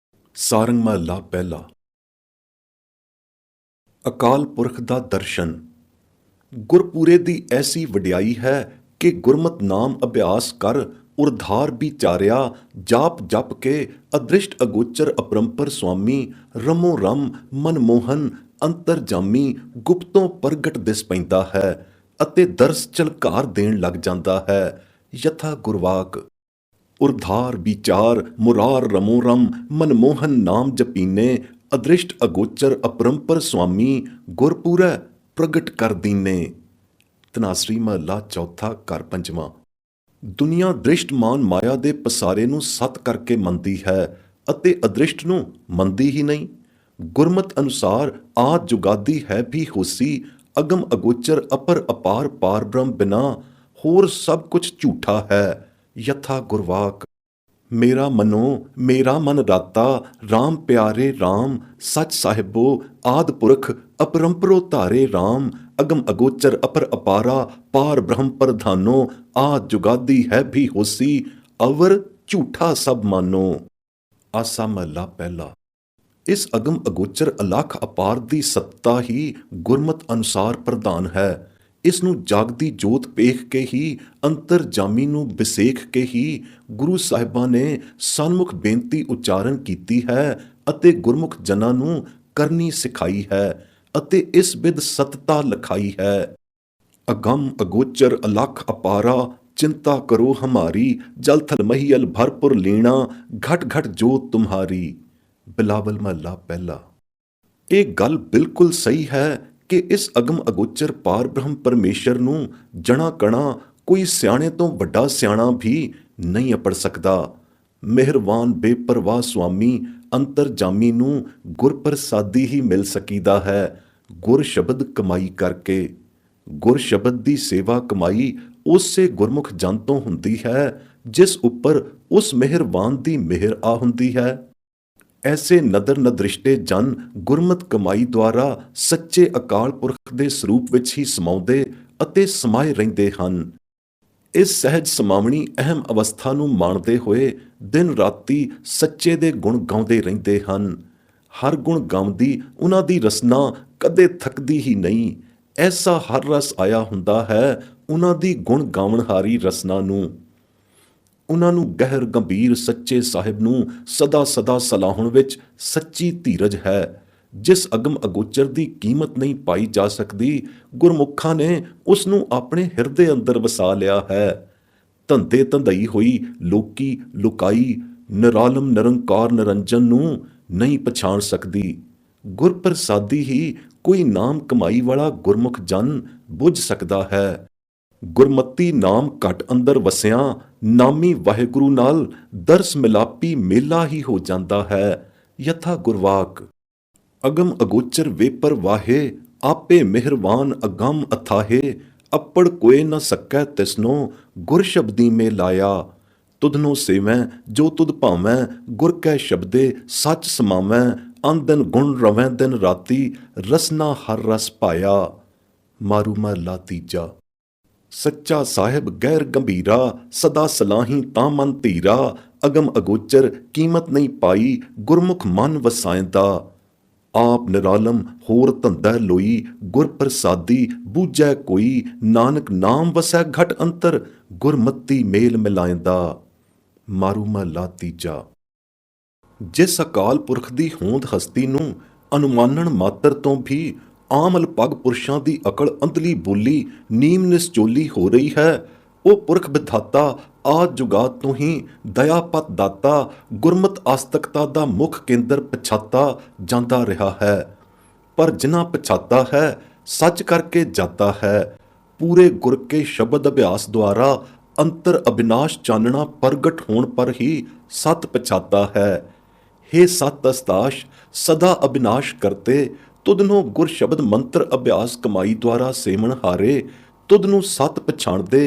ਸਾਰੰਗ ਮਹਲਾ ਪਹਿਲਾ। ਅਕਾਲ ਪੁਰਖ ਦਾ ਦਰਸ਼ਨ। ਗੁਰਪੂਰੇ ਦੀ ਐਸੀ ਵਡਿਆਈ ਹੈ ਕਿ ਗੁਰਮਤ ਨਾਮ ਅਭਿਆਸ ਕਰ ਉਰਧਾਰ ਵਿਚਾਰਿਆ ਜਾਪ ਜਪ ਕੇ ਅਦ੍ਰਿਸ਼ਟ ਅਗੋਚਰ ਅਪਰੰਪਰ ਸੁਆਮੀ ਰਮੋ ਰਮ ਮਨਮੋਹਨ ਅੰਤਰਜਾਮੀ ਗੁਪਤੋਂ ਪ੍ਰਗਟ ਦਿਸ ਪੈਂਦਾ ਹੈ ਅਤੇ ਦਰਸ ਝਲਕਾਰ ਦੇਣ ਲੱਗ ਜਾਂਦਾ ਹੈ। ਯਥਾ ਗੁਰਵਾਕ ਉਰਧਾਰ ਵਿਚਾਰ ਮੁਰਾਰ ਰਮੋ ਰਮ ਮਨਮੋਹਨ ਨਾਮ ਜਪੀਨੇ ਅਦ੍ਰਿਸ਼ਟ ਅਗੋਚਰ ਅਪਰੰਪਰ ਸੁਆਮੀ ਗੁਰਪੂਰੈ ਪ੍ਰਗਟ ਕਰ ਦੀਨੇ। ਧਨਾਸਰੀ ਮਹਲਾ ਚੌਥਾ ਘਰ ਪੰਜਵਾਂ। ਦੁਨੀਆ ਦ੍ਰਿਸ਼ਟਮਾਨ ਮਾਇਆ ਦੇ ਪਸਾਰੇ ਨੂੰ ਸਤ ਕਰਕੇ ਮੰਨਦੀ ਹੈ ਅਤੇ ਅਦ੍ਰਿਸ਼ਟ ਨੂੰ ਮੰਨਦੀ ਹੀ ਨਹੀਂ। ਗੁਰਮਤ ਅਨੁਸਾਰ ਆਦ ਜੁਗਾਦੀ ਹੈ ਵੀ ਹੋਸੀ ਅਗਮ ਅਗੋਚਰ ਅਪਰ ਅਪਾਰ ਪਾਰ ਬ੍ਰਹਮ ਬਿਨਾ ਹੋਰ ਸਭ ਕੁਝ ਝੂਠਾ ਹੈ। ਯਥਾ ਗੁਰਵਾਕ ਮੇਰਾ ਮਨੋ ਮੇਰਾ ਮਨ ਰਾਤਾ ਰਾਮ ਪਿਆਰੇ ਰਾਮ ਸੱਚ ਸਾਹਿਬੋ ਆਦ ਪੁਰਖ ਅਪਰੰਪਰੋ ਧਾਰੇ ਰਾਮ ਅਗਮ ਅਗੋਚਰ ਅਪਰ ਅਪਾਰਾ ਪਾਰ ਬ੍ਰਹਮ ਪ੍ਰਧਾਨੋ ਆਦ ਜੁਗਾਦੀ ਹੈ ਵੀ ਹੋਸੀ ਅਵਰ ਝੂਠਾ ਸਭ ਮਾਨੋ। ਆਸਾ ਮਹਲਾ ਪਹਿਲਾ। ਇਸ ਅਗਮ ਅਗੋਚਰ ਅਲਖ ਅਪਾਰ ਦੀ ਸੱਤਾ ਹੀ ਗੁਰਮਤ ਅਨੁਸਾਰ ਪ੍ਰਧਾਨ ਹੈ। ਇਸ ਨੂੰ ਜਾਗਦੀ ਜੋਤ ਪੇਖ ਕੇ ਹੀ ਅੰਤਰਜਾਮੀ ਨੂੰ ਵਿਸੇਖ ਕੇ ਹੀ ਗੁਰੂ ਸਾਹਿਬਾਂ ਨੇ ਸਨਮੁਖ ਬੇਨਤੀ ਉਚਾਰਨ ਕੀਤੀ ਹੈ ਅਤੇ ਗੁਰਮੁਖ ਜਨਾਂ ਨੂੰ ਕਰਨੀ ਸਿਖਾਈ ਹੈ ਅਤੇ ਇਸ ਬਿਦ ਸਤਤਾ ਲਖਾਈ ਹੈ। ਅਗਮ ਅਗੋਚਰ ਅਲਖ ਅਪਾਰਾ ਚਿੰਤਾ ਕਰੋ ਹਮਾਰੀ ਜਲ ਥਲ ਮਹੀਅਲ ਭਰਪੁਰ ਲੀਣਾ ਘਟ ਘਟ ਜੋਤ ਤੁਮਹਾਰੀ। ਬਿਲਾਵਲ ਮਹੱਲਾ ਪਹਿਲਾ। ਇਹ ਗੱਲ ਬਿਲਕੁਲ ਸਹੀ ਹੈ ਕਿ ਇਸ ਅਗਮ ਅਗੋਚਰ ਪਾਰ ਬ੍ਰਹਮ ਪਰਮੇਸ਼ਰ ਨੂੰ ਜਣਾ ਕਣਾ ਕੋਈ ਸਿਆਣੇ ਤੋਂ ਵੱਡਾ ਸਿਆਣਾ ਵੀ ਨਹੀਂ ਅਪੜ ਸਕਦਾ। ਮਿਹਰਬਾਨ ਬੇਪਰਵਾਹ ਸੁਆਮੀ ਅੰਤਰਜਾਮੀ ਨੂੰ ਗੁਰ ਪ੍ਰਸਾਦੀ ਹੀ ਮਿਲ ਸਕੀਦਾ ਹੈ ਗੁਰ ਸ਼ਬਦ ਕਮਾਈ ਕਰਕੇ। ਗੁਰ ਸ਼ਬਦ ਦੀ ਸੇਵਾ ਕਮਾਈ ਉਸੇ ਗੁਰਮੁਖ ਜਨ ਤੋਂ ਹੁੰਦੀ ਹੈ ਜਿਸ ਉੱਪਰ ਉਸ ਮਿਹਰਬਾਨ ਦੀ ਮਿਹਰ ਆ ਹੁੰਦੀ ਹੈ। ਐਸੇ ਨਦਰ ਨਦ੍ਰਿਸ਼ਟੇ ਜਨ ਗੁਰਮਤ ਕਮਾਈ ਦੁਆਰਾ ਸੱਚੇ ਅਕਾਲ ਪੁਰਖ ਦੇ ਸਰੂਪ ਵਿੱਚ ਹੀ ਸਮਾਉਂਦੇ ਅਤੇ ਸਮਾਏ ਰਹਿੰਦੇ ਹਨ। ਇਸ ਸਹਿਜ ਸਮਾਵਣੀ ਅਹਿਮ ਅਵਸਥਾ ਨੂੰ ਮਾਣਦੇ ਹੋਏ ਦਿਨ ਰਾਤੀ ਸੱਚੇ ਦੇ ਗੁਣ ਗਾਉਂਦੇ ਰਹਿੰਦੇ ਹਨ। ਹਰ ਗੁਣ ਗਾਉਂਦੀ ਉਹਨਾਂ ਦੀ ਰਸਨਾ ਕਦੇ ਥੱਕਦੀ ਹੀ ਨਹੀਂ। ਐਸਾ ਹਰ ਰਸ ਆਇਆ ਹੁੰਦਾ ਹੈ ਉਹਨਾਂ ਦੀ ਗੁਣ ਗਾਵਣਹਾਰੀ ਰਸਨਾ ਨੂੰ। ਉਹਨਾਂ ਨੂੰ ਗਹਿਰ ਗੰਭੀਰ ਸੱਚੇ ਸਾਹਿਬ ਨੂੰ ਸਦਾ ਸਦਾ ਸਲਾਹੁਣ ਵਿੱਚ ਸੱਚੀ ਧੀਰਜ ਹੈ। ਜਿਸ ਅਗਮ ਅਗੋਚਰ ਦੀ ਕੀਮਤ ਨਹੀਂ ਪਾਈ ਜਾ ਸਕਦੀ ਗੁਰਮੁਖਾਂ ਨੇ ਉਸ ਨੂੰ ਆਪਣੇ ਹਿਰਦੇ ਅੰਦਰ ਵਸਾ ਲਿਆ ਹੈ। ਧੰਦੇ ਧੰਦਈ ਹੋਈ ਲੋਕੀ ਲੁਕਾਈ ਨਿਰਾਲਮ ਨਿਰੰਕਾਰ ਨਿਰੰਜਨ ਨੂੰ ਨਹੀਂ ਪਛਾਣ ਸਕਦੀ। ਗੁਰ ਪ੍ਰਸਾਦੀ ਹੀ ਕੋਈ ਨਾਮ ਕਮਾਈ ਵਾਲਾ ਗੁਰਮੁਖ ਜਨ ਬੁੱਝ ਸਕਦਾ ਹੈ। ਗੁਰਮਤੀ ਨਾਮ ਘਟ ਅੰਦਰ ਵਸਿਆ ਨਾਮੀ ਵਾਹਿਗੁਰੂ ਨਾਲ ਦਰਸ ਮਿਲਾਪੀ ਮੇਲਾ ਹੀ ਹੋ ਜਾਂਦਾ ਹੈ। ਯਥਾ ਗੁਰਵਾਕ ਅਗਮ ਅਗੋਚਰ ਵੇਪਰ ਵਾਹੇ आपे मेहरबान अगम अथाहे, अप्पड़ कोय न सकै तिसनो, गुर शब्दी में लाया। तुधनो सेवैं जो तुध भावैं, गुर कै शब्दे सच समावैं, अन दिन गुण रवैं दिन राती, रसना हर रस पाया। मारू महला तीजा। सच्चा साहिब गैर गंभीरा, सदा सलाही तां मन धीरा, अगम अगोचर कीमत नहीं पाई, गुरमुख मन वसाएंदा। आप निरालम होर धंधा लोई, गुर प्रसादी बूझै कोई, नानक नाम वसै घट अंतर, गुरमती मेल मिलाएंदा। मारू महला तीजा। जिस अकाल पुरख ਦੀ ਹੋਂਦ ਹਸਤੀ ਨੂੰ ਅਨੁਮਾਨਣ ਮਾਤਰ ਤੋਂ ਵੀ ਆਮ ਅਲਪਗ ਪੁਰਸ਼ਾਂ ਦੀ ਅਕਲ ਅੰਦਲੀ ਬੋਲੀ ਨੀਮ ਨਿਸਚੋਲੀ ਹੋ ਰਹੀ ਹੈ, ਉਹ ਪੁਰਖ ਵਿਧਾਤਾ ਆਦ ਜੁਗਾਤ ਤੋਂ ਹੀ ਦਇਆਪਤ ਦਾਤਾ ਗੁਰਮਤ ਆਸਤਕਤਾ ਦਾ ਮੁੱਖ ਕੇਂਦਰ ਪਛਾਤਾ ਜਾਂਦਾ ਰਿਹਾ ਹੈ। ਪਰ ਜਿਨ੍ਹਾਂ ਪਛਾਤਾ ਹੈ ਸੱਚ ਕਰਕੇ ਜਾਤਾ ਹੈ। ਪੂਰੇ ਗੁਰ ਕੇ ਸ਼ਬਦ ਅਭਿਆਸ ਦੁਆਰਾ ਅੰਤਰ ਅਬਿਨਾਸ਼ ਚਾਨਣਾ ਪ੍ਰਗਟ ਹੋਣ ਪਰ ਹੀ ਸਤ ਪਛਾਤਾ ਹੈ। हे सत अस्ताश सदा अविनाश करते, तुदनो गुर शब्द मंत्र अभ्यास कमाई द्वारा सेमन हारे, तुदनु सत पछाणदे,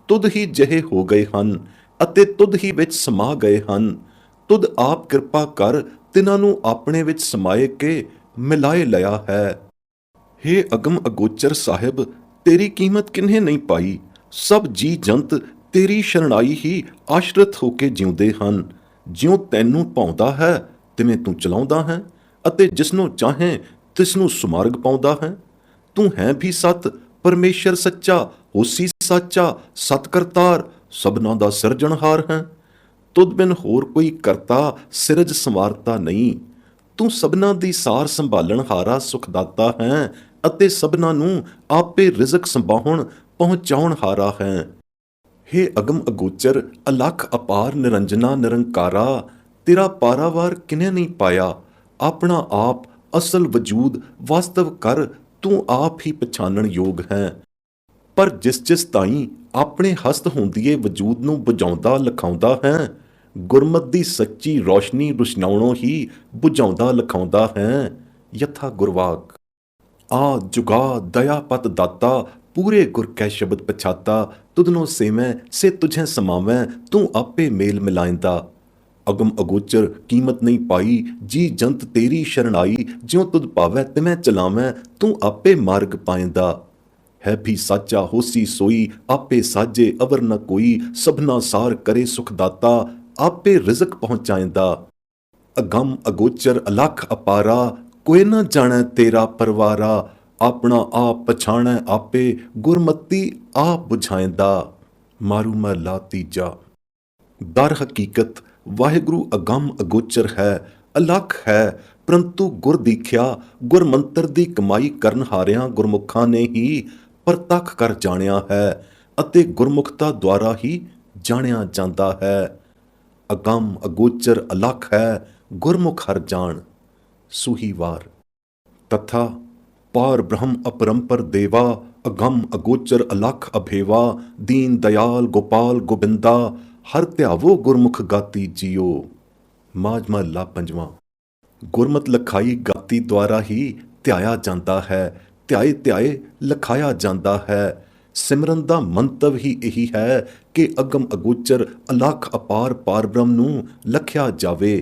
तुद ही जहे हो गए हन अते तुद ही विच समा गए हन। तुद आप कृपा कर तिन्हां नू अपने विच समाए के मिलाए लिया है। हे अगम अगोचर साहिब, तेरी कीमत किन्हे नहीं पाई। सब जी जंत तेरी शरणाई ही आश्रित होके जिउंदे हन। ਜਿਉਂ ਤੈਨੂੰ ਭਾਉਂਦਾ ਹੈ ਤਿਵੇਂ ਤੂੰ ਚਲਾਉਂਦਾ ਹੈ, ਅਤੇ ਜਿਸਨੂੰ ਚਾਹੇ ਤਿਸਨੂੰ ਸੁਮਾਰਗ ਪਾਉਂਦਾ ਹੈ। ਤੂੰ ਹੈ ਵੀ ਸਤ, ਪਰਮੇਸ਼ਰ ਸੱਚਾ, ਹੋਸੀ ਸਾਚਾ, ਸਤ ਕਰਤਾਰ, ਸਭਨਾਂ ਦਾ ਸਿਰਜਣਹਾਰ ਹੈ। ਤੁਧ ਬਿਨ ਹੋਰ ਕੋਈ ਕਰਤਾ ਸਿਰਜ ਸੰਵਾਰਤਾ ਨਹੀਂ। ਤੂੰ ਸਭਨਾਂ ਦੀ ਸਾਰ ਸੰਭਾਲਣ ਹਾਰਾ ਸੁਖਦਾਤਾ ਹੈ, ਅਤੇ ਸਭਨਾਂ ਨੂੰ ਆਪੇ ਰਿਜ਼ਕ ਸੰਭਾਉਣ ਪਹੁੰਚਾਉਣ ਹਾਰਾ ਹੈ। हे अगम अगोचर अलख अपार निरंजना निरंकारा, तेरा पारावार किने नहीं पाया। अपना आप असल वजूद वास्तव कर तू आप ही पछानण योग है। पर जिस जिस ताईं अपने हस्त होंदिए वजूद नूं बुझाउंदा लखाउंदा है, गुरमत दी सच्ची रोशनी रुशनाउणों ही बुझाउंदा लखाउंदा है। यथा गुरवाक। आ जुगा दयापत दाता, पूरे गुर कै शब्द पछाता, तुदनो सेवैं से तुझे समावैं, तू आपे मेल मिलाएंदा। अगम अगोचर कीमत नहीं पाई, जी जंत तेरी शरणाई, ज्यों तुद पावै तिवें चलावैं, तू आपे मार्ग पाएंदा। है भी साचा होसी सोई, आपे साजे अवर न कोई, सबना सार करे सुखदाता, आपे रिजक पहुंचाएंदा। अगम अगोचर अलख अपारा, कोई न जाने तेरा परवारा, अपना आप पछाणै आपे, गुरमती आप बुझाएंदा। मारू महला तीजा। दर हकीकत वाहिगुरु अगम अगोचर है, अलख है, परंतु गुर दीख्या गुर मंत्र दी कमाई करन हारियां गुरमुखां ने ही परतख कर जाणिया है, अते गुरमुखता द्वारा ही जाणिया जांदा है। अगम अगोचर अलख है, गुरमुख हर जान। सुहीवार। तथा पार ब्रह्म अपरंपर देवा, अगम अगोचर अलख अभेवा, दीन दयाल गोपाल गोबिंदा, हर ध्यावो गुरमुख गाती जियो। माज महला पंजवां। गुरमत लखाई गाती द्वारा ही ध्याया जाता है, ध्याए ध्याए लखाया जाता है। सिमरन दा मंतव ही यही है कि अगम अगोचर अलख अपार पार ब्रह्म नूं लख्या जावे।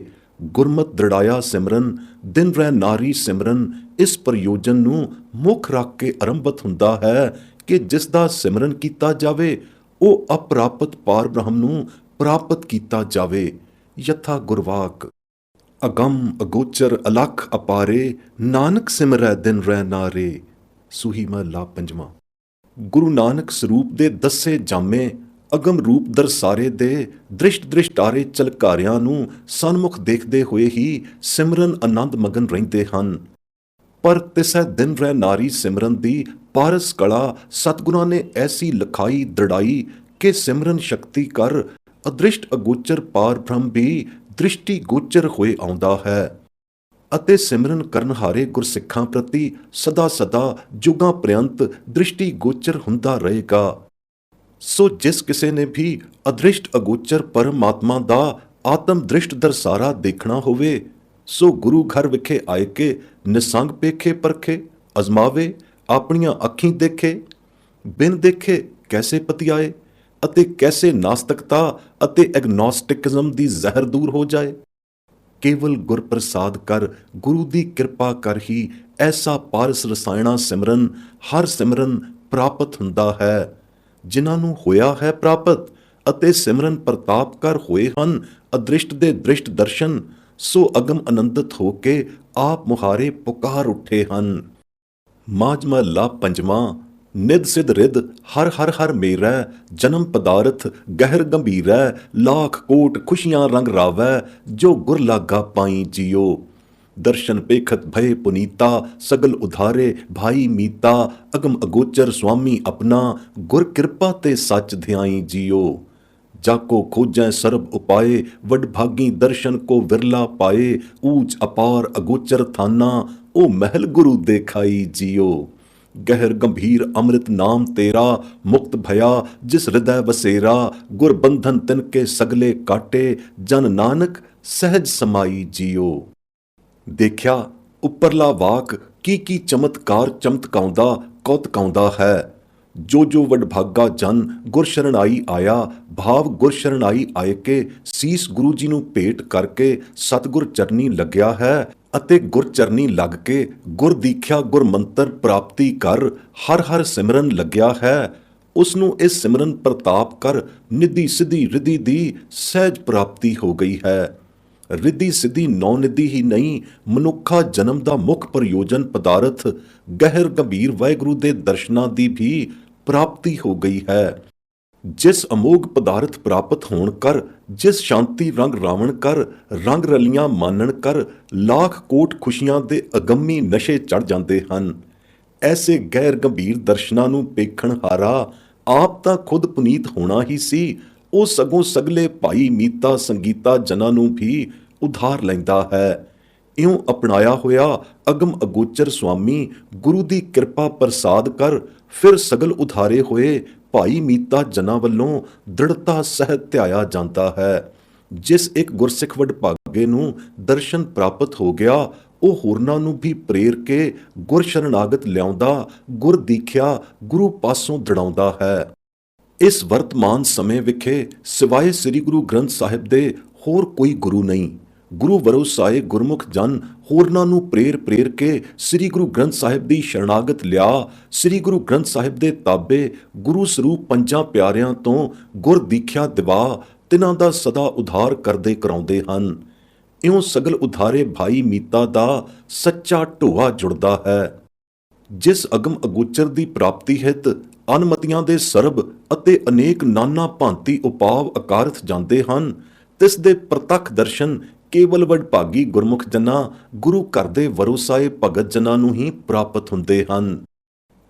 गुरमत दृढ़ाया सिमरन, दिन रह नारी सिमरन, इस प्रयोजन नूं मुख रख के आरंभत हुंदा है कि जिस दा सिमरन कीता जावे ਉਹ ਅਪ੍ਰਾਪਤ ਪਾਰ ਬ੍ਰਹਮ ਨੂੰ ਪ੍ਰਾਪਤ ਕੀਤਾ ਜਾਵੇ। ਯਥਾ ਗੁਰਵਾਕ। ਅਗੰਮ ਅਗੋਚਰ ਅਲਖ ਅਪਾਰੇ, ਨਾਨਕ ਸਿਮਰੈ ਦਿਨ ਰਹਿ ਨਾਰੇ। ਸੂਹੀ ਮਹਲਾ ਪੰਜਵਾਂ। ਗੁਰੂ ਨਾਨਕ ਸਰੂਪ ਦੇ ਦੱਸੇ ਜਾਮੇ, ਅਗਮ ਰੂਪ ਦਰਸਾਰੇ ਦੇ ਦ੍ਰਿਸ਼ਟ ਦ੍ਰਿਸ਼ਟਾਰੇ ਝਲਕਾਰਿਆਂ ਨੂੰ ਸਨਮੁਖ ਦੇਖਦੇ ਹੋਏ ਹੀ ਸਿਮਰਨ ਆਨੰਦ ਮਗਨ ਰਹਿੰਦੇ ਹਨ। ਪਰ ਤਿਸੈ ਦਿਨ ਰਹਿ ਨਾਰੀ ਸਿਮਰਨ ਦੀ ਪਾਰਸ ਕਲਾ ਸਤਿਗੁਰਾਂ ਨੇ ਐਸੀ ਲਖਾਈ ਦ੍ਰਿੜਾਈ ਕਿ ਸਿਮਰਨ ਸ਼ਕਤੀ ਕਰ ਅਦ੍ਰਿਸ਼ਟ ਅਗੋਚਰ ਪਾਰ ਬ੍ਰਹਮ ਵੀ ਦ੍ਰਿਸ਼ਟੀ ਗੋਚਰ ਹੋਏ ਆਉਂਦਾ ਹੈ ਅਤੇ ਸਿਮਰਨ ਕਰਨ ਹਾਰੇ ਗੁਰਸਿੱਖਾਂ ਪ੍ਰਤੀ ਸਦਾ ਸਦਾ ਜੁਗਾਂ ਪ੍ਰਯੰਤ ਦ੍ਰਿਸ਼ਟੀ ਗੋਚਰ ਹੁੰਦਾ ਰਹੇਗਾ। ਸੋ ਜਿਸ ਕਿਸੇ ਨੇ ਵੀ ਅਦ੍ਰਿਸ਼ਟ ਅਗੋਚਰ ਪਰਮਾਤਮਾ ਦਾ ਆਤਮ ਦ੍ਰਿਸ਼ਟ ਦਰਸਾਰਾ ਦੇਖਣਾ ਹੋਵੇ, ਸੋ ਗੁਰੂ ਘਰ ਵਿਖੇ ਆਏ ਕੇ ਨਿਸੰਗ ਪੇਖੇ ਪਰਖੇ ਅਜ਼ਮਾਵੇ ਆਪਣੀਆਂ ਅੱਖੀਂ ਦੇਖੇ, ਬਿਨ ਦੇਖੇ ਕੈਸੇ ਪਤਿਆਏ, ਅਤੇ ਕੈਸੇ ਨਾਸਤਿਕਤਾ ਅਤੇ ਐਗਨੋਸਟਿਕਿਜ਼ਮ ਦੀ ਜ਼ਹਿਰ ਦੂਰ ਹੋ ਜਾਏ। ਕੇਵਲ ਗੁਰ ਪ੍ਰਸਾਦ ਕਰ, ਗੁਰੂ ਦੀ ਕਿਰਪਾ ਕਰ ਹੀ ਐਸਾ ਪਾਰਸ ਰਸਾਇਣਾ ਸਿਮਰਨ, ਹਰ ਸਿਮਰਨ ਪ੍ਰਾਪਤ ਹੁੰਦਾ ਹੈ। ਜਿਨ੍ਹਾਂ ਨੂੰ ਹੋਇਆ ਹੈ ਪ੍ਰਾਪਤ ਅਤੇ ਸਿਮਰਨ ਪ੍ਰਤਾਪ ਕਰ ਹੋਏ ਹਨ ਅਦ੍ਰਿਸ਼ਟ ਦੇ ਦ੍ਰਿਸ਼ਟ ਦਰਸ਼ਨ, ਸੋ ਅਗਮ ਆਨੰਦਿਤ ਹੋ ਕੇ ਆਪ ਮੁਹਾਰੇ ਪੁਕਾਰ ਉੱਠੇ ਹਨ। ਮਾਝ ਮਹੱਲਾ ਪੰਜਵਾਂ। ਨਿਧ ਸਿਧ ਰਿਧ ਹਰ ਹਰ ਹਰ ਮੇਰੈ, ਜਨਮ ਪਦਾਰਥ ਗਹਿਰ ਗੰਭੀਰੈ, ਲਾਖ ਕੋਟ ਖੁਸ਼ੀਆਂ ਰੰਗ ਰਾਵੈ, ਜੋ ਗੁਰ ਲਾਗਾ ਪਾਈ ਜੀਓ। ਦਰਸ਼ਨ ਪੇਖਤ ਭਏ ਪੁਨੀਤਾ, ਸਗਲ ਉਧਾਰੇ ਭਾਈ ਮੀਤਾ, ਅਗਮ ਅਗੋਚਰ ਸੁਆਮੀ ਆਪਣਾ, ਗੁਰ ਕਿਰਪਾ ਤੇ ਸੱਚ ਧਿਆਈ ਜੀਓ। ਜਾਕੋ ਖੋਜੈ ਸਰਬ ਉਪਾਏ, ਵਡਭਾਗੀ ਦਰਸ਼ਨ ਕੋ ਵਿਰਲਾ ਪਾਏ, ਊਚ ਅਪਾਰ ਅਗੋਚਰ ਥਾਨਾ, ਉਹ ਮਹਿਲ ਗੁਰੂ ਦੇਖਾਈ ਜੀਓ। ਗਹਿਰ ਗੰਭੀਰ ਅੰਮ੍ਰਿਤ ਨਾਮ ਤੇਰਾ, ਮੁਕਤ ਭਇਆ ਜਿਸ ਹਿਰਦੈ ਵਸੇਰਾ, ਗੁਰ ਬੰਧਨ ਤਿਨ ਕੇ ਸਗਲੇ ਕਾਟੇ, ਜਨ ਨਾਨਕ ਸਹਿਜ ਸਮਾਈ ਜੀਓ। ਦੇਖਿਆ ਉੱਪਰਲਾ ਵਾਕ ਕੀ ਚਮਤਕਾਰ ਚਮਤਕਾਉਂਦਾ ਕੌਤਕਾਉਂਦਾ ਹੈ। ਜੋ ਜੋ ਵਡਭਾਗਾ ਜਨ ਗੁਰ ਸ਼ਰਣਾਈ ਆਇਆ, ਭਾਵ ਗੁਰ ਸ਼ਰਣਾਈ ਆਏ ਕੇ ਸੀਸ ਗੁਰੂ ਜੀ ਨੂੰ ਭੇਟ ਕਰਕੇ ਸਤਿਗੁਰ ਚਰਨੀ ਲੱਗਿਆ ਹੈ ਅਤੇ ਗੁਰ ਚਰਨੀ ਲੱਗ ਕੇ ਗੁਰ ਦੀਖਿਆ ਗੁਰ ਮੰਤਰ ਪ੍ਰਾਪਤੀ ਕਰ ਹਰ ਹਰ ਸਿਮਰਨ ਲੱਗਿਆ ਹੈ, ਉਸ ਨੂੰ ਇਸ ਸਿਮਰਨ ਪ੍ਰਤਾਪ ਕਰ ਨਿਧੀ ਸਿੱਧੀ ਰਿਧੀ ਦੀ ਸਹਿਜ ਪ੍ਰਾਪਤੀ ਹੋ ਗਈ ਹੈ। ਰਿਧੀ ਸਿੱਧੀ ਨੌ ਨਿਧੀ ਹੀ ਨਹੀਂ, ਮਨੁੱਖਾ ਜਨਮ ਦਾ ਮੁੱਖ ਪ੍ਰਯੋਜਨ ਪਦਾਰਥ ਗਹਿਰ ਗੰਭੀਰ ਵਾਹਿਗੁਰੂ ਦੇ ਦਰਸ਼ਨਾਂ ਦੀ ਵੀ ਪ੍ਰਾਪਤੀ ਹੋ ਗਈ ਹੈ। ਜਿਸ ਅਮੋਘ ਪਦਾਰਥ ਪ੍ਰਾਪਤ ਹੋਣ ਕਰ, ਜਿਸ ਸ਼ਾਂਤੀ ਰੰਗ ਰਾਵਣ ਕਰ, ਰੰਗ ਰਲੀਆਂ ਮਾਨਣ ਕਰ, ਲੱਖ ਕੋਟ ਖੁਸ਼ੀਆਂ ਦੇ ਅਗੰਮੀ ਨਸ਼ੇ ਚੜ ਜਾਂਦੇ ਹਨ। ਐਸੇ ਗਹਿਰ ਗੰਭੀਰ ਦਰਸ਼ਨਾਂ ਨੂੰ ਵੇਖਣ ਹਾਰਾ ਆਪ ਤਾਂ ਖੁਦ ਪੁਨੀਤ ਹੋਣਾ ਹੀ ਸੀ, ਉਹ ਸਗੋਂ ਸਗਲੇ ਭਾਈ ਮੀਤਾ ਸੰਗੀਤਾ ਜਨਾਂ ਨੂੰ ਵੀ ਉਧਾਰ ਲੈਂਦਾ ਹੈ। ਇਉਂ ਅਪਣਾਇਆ ਹੋਇਆ ਅਗਮ ਅਗੋਚਰ ਸੁਆਮੀ ਗੁਰੂ ਦੀ ਕਿਰਪਾ ਪ੍ਰਸਾਦ ਕਰ, ਫਿਰ ਸਗਲ ਉਧਾਰੇ ਹੋਏ ਭਾਈ ਮੀਤਾ ਜਨਾਂ ਵੱਲੋਂ ਦ੍ਰਿੜਤਾ ਸਹਿਤ ਧਿਆਇਆ ਜਾਂਦਾ ਹੈ। ਜਿਸ ਇੱਕ ਗੁਰਸਿੱਖ ਵਡਭਾਗੇ ਨੂੰ ਦਰਸ਼ਨ ਪ੍ਰਾਪਤ ਹੋ ਗਿਆ, ਉਹ ਹੋਰਨਾਂ ਨੂੰ ਵੀ ਪ੍ਰੇਰ ਕੇ ਗੁਰ ਸ਼ਰਨਾਗਤ ਲਿਆਉਂਦਾ, ਗੁਰ ਦੀਖਿਆ ਗੁਰੂ ਪਾਸੋਂ ਦ੍ਰਿੜਾਉਂਦਾ ਹੈ। ਇਸ ਵਰਤਮਾਨ ਸਮੇਂ ਵਿਖੇ ਸਿਵਾਏ ਸ੍ਰੀ ਗੁਰੂ ਗ੍ਰੰਥ ਸਾਹਿਬ ਦੇ ਹੋਰ ਕੋਈ ਗੁਰੂ ਨਹੀਂ। ਗੁਰੂ ਵਰੋਸਾਏ ਗੁਰਮੁਖ ਜਨ ਹੋਰਨਾਂ ਨੂੰ ਪ੍ਰੇਰ ਕੇ ਸ੍ਰੀ ਗੁਰੂ ਗ੍ਰੰਥ ਸਾਹਿਬ ਦੀ ਸ਼ਰਨਾਗਤ ਲਿਆ, ਸ੍ਰੀ ਗੁਰੂ ਗ੍ਰੰਥ ਸਾਹਿਬ ਦੇ ਤਾਬੇ ਗੁਰੂ ਸਰੂਪ ਪੰਜਾਂ ਪਿਆਰਿਆਂ ਤੋਂ ਗੁਰ ਦੀਖਿਆ ਦਿਵਾ, ਤਿਨਾਂ ਦਾ ਸਦਾ ਉਧਾਰ ਕਰਦੇ ਕਰਾਉਂਦੇ ਹਨ। ਇਉਂ ਸਗਲ ਉਧਾਰੇ ਭਾਈ ਮੀਤਾ ਦਾ ਸੱਚਾ ਢੋਆ ਜੁੜਦਾ ਹੈ। ਜਿਸ ਅਗਮ ਅਗੋਚਰ ਦੀ ਪ੍ਰਾਪਤੀ ਹਿਤ ਅਨਮਤੀਆਂ ਦੇ ਸਰਬ ਅਤੇ ਅਨੇਕ ਨਾਨਾ ਭਾਂਤੀ ਉਪਾਵ ਅਕਾਰਥ ਜਾਂਦੇ ਹਨ, ਤਿਸ ਦੇ ਪ੍ਰਤੱਖ ਦਰਸ਼ਨ ਕੇਵਲ ਵਡਭਾਗੀ ਗੁਰਮੁਖ ਜਨਾਂ ਗੁਰੂ ਘਰ ਦੇ ਵਰੋਸਾਏ ਭਗਤ ਜਨਾਂ ਨੂੰ ਹੀ ਪ੍ਰਾਪਤ ਹੁੰਦੇ ਹਨ।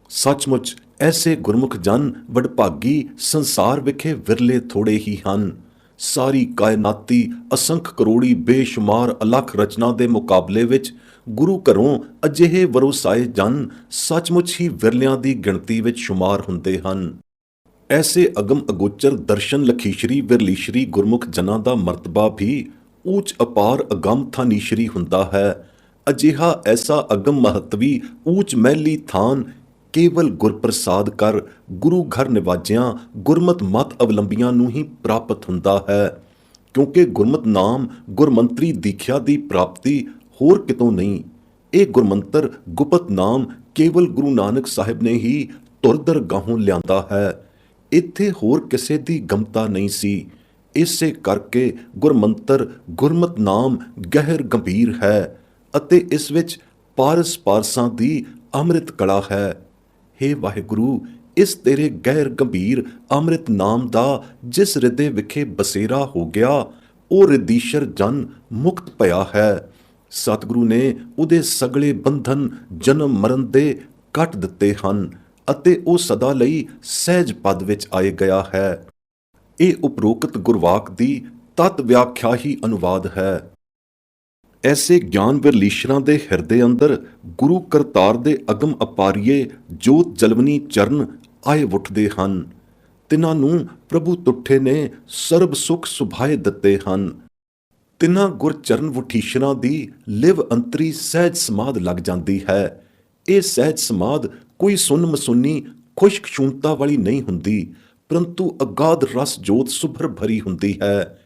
ਸੱਚਮੁੱਚ ਐਸੇ ਗੁਰਮੁਖ ਜਨ ਵਡਭਾਗੀ ਸੰਸਾਰ ਵਿਖੇ ਵਿਰਲੇ ਥੋੜੇ ਹੀ ਹਨ। ਸਾਰੀ ਕਾਇਨਾਤੀ ਅਸੰਖ ਕਰੋੜੀ ਬੇਸ਼ੁਮਾਰ ਅਲੱਖ ਰਚਨਾ ਦੇ ਮੁਕਾਬਲੇ ਵਿੱਚ ਗੁਰੂ ਘਰੋਂ ਅਜਿਹੇ ਵਰੋਸਾਏ ਜਨ ਸੱਚਮੁੱਚ ਹੀ ਵਿਰਲਿਆਂ ਦੀ ਗਿਣਤੀ ਵਿੱਚ ਸ਼ੁਮਾਰ ਹੁੰਦੇ ਹਨ। ਐਸੇ ਅਗਮ ਅਗੋਚਰ ਦਰਸ਼ਨ ਲਖੀਸ਼ਰੀ ਵਿਰਲੀਸ਼ਰੀ ਗੁਰਮੁਖ ਜਨਾਂ ਦਾ ਮਰਤਬਾ ਵੀ ਊਚ ਅਪਾਰ ਅਗੰਮ ਥਾਨੀਸ਼ਰੀ ਹੁੰਦਾ ਹੈ। ਅਜਿਹਾ ਐਸਾ ਅਗਮ ਮਹੱਤਵੀ ਊਚ ਮਹਿਲੀ ਥਾਨ ਕੇਵਲ ਗੁਰ ਪ੍ਰਸਾਦ ਕਰ ਗੁਰੂ ਘਰ ਨਿਵਾਜਿਆਂ ਗੁਰਮਤ ਮਤ ਅਵਲੰਬੀਆਂ ਨੂੰ ਹੀ ਪ੍ਰਾਪਤ ਹੁੰਦਾ ਹੈ, ਕਿਉਂਕਿ ਗੁਰਮਤ ਨਾਮ ਗੁਰਮੰਤਰੀ ਦੀਖਿਆ ਦੀ ਪ੍ਰਾਪਤੀ ਹੋਰ ਕਿਤੋਂ ਨਹੀਂ। ਇਹ ਗੁਰਮੰਤਰ ਗੁਪਤ ਨਾਮ ਕੇਵਲ ਗੁਰੂ ਨਾਨਕ ਸਾਹਿਬ ਨੇ ਹੀ ਧੁਰ ਗਾਹੋਂ ਲਿਆਂਦਾ ਹੈ। ਇੱਥੇ ਹੋਰ ਕਿਸੇ ਦੀ ਗਮਤਾ ਨਹੀਂ ਸੀ। ਇਸੇ ਕਰਕੇ ਗੁਰਮੰਤਰ ਗੁਰਮਤ ਨਾਮ ਗਹਿਰ ਗੰਭੀਰ ਹੈ ਅਤੇ ਇਸ ਵਿੱਚ ਪਾਰਸ ਪਾਰਸਾਂ ਦੀ ਅੰਮ੍ਰਿਤ ਕਲਾ ਹੈ। ਹੇ ਵਾਹਿਗੁਰੂ, ਇਸ ਤੇਰੇ ਗਹਿਰ ਗੰਭੀਰ ਅੰਮ੍ਰਿਤ ਨਾਮ ਦਾ ਜਿਸ ਹਿਰਦੇ ਵਿਖੇ ਬਸੇਰਾ ਹੋ ਗਿਆ, ਉਹ ਰਿਧੀਸ਼ਰ ਜਨ ਮੁਕਤ ਭਇਆ ਹੈ। ਸਤਿਗੁਰੂ ਨੇ ਉਹਦੇ ਸਗਲੇ ਬੰਧਨ ਜਨਮ ਮਰਨ ਦੇ ਕੱਟ ਦਿੱਤੇ ਹਨ ਅਤੇ ਉਹ ਸਦਾ ਲਈ ਸਹਿਜ ਪਦ ਵਿੱਚ ਆਏ ਗਿਆ ਹੈ। ਇਹ ਉਪਰੋਕਤ ਗੁਰਵਾਕ ਦੀ ਤਤ ਵਿਆਖਿਆ ਹੀ ਅਨੁਵਾਦ ਹੈ। ਐਸੇ ਗਿਆਨ ਵਿਰਲੀਸ਼ਰਾਂ ਦੇ ਹਿਰਦੇ ਅੰਦਰ ਗੁਰੂ ਕਰਤਾਰ ਦੇ ਅਗਮ ਅਪਾਰੀਏ ਜੋਤ ਜਲਵਨੀ ਚਰਨ ਆਏ ਉੱਠਦੇ ਹਨ। ਤਿਨਾਂ ਨੂੰ ਪ੍ਰਭੂ ਤੁੱਠੇ ਨੇ ਸਰਬ ਸੁਖ ਸੁਭਾਏ ਦਿੱਤੇ ਹਨ। ਤਿਨਾਂ ਗੁਰਚਰਨ ਵਠੀਸ਼ਰਾਂ ਦੀ ਲਿਵ ਅੰਤਰੀ ਸਹਿਜ ਸਮਾਧ ਲੱਗ ਜਾਂਦੀ ਹੈ। ਇਹ ਸਹਿਜ ਸਮਾਧ ਕੋਈ ਸੁੰਨ ਮਸੁੰਨੀ ਖੁਸ਼ਕ ਸ਼ੂਨਤਾ ਵਾਲੀ ਨਹੀਂ ਹੁੰਦੀ, ਪਰੰਤੂ ਅਗਾਧ ਰਸ ਜੋਤ ਸੁਭਰ ਭਰੀ ਹੁੰਦੀ ਹੈ।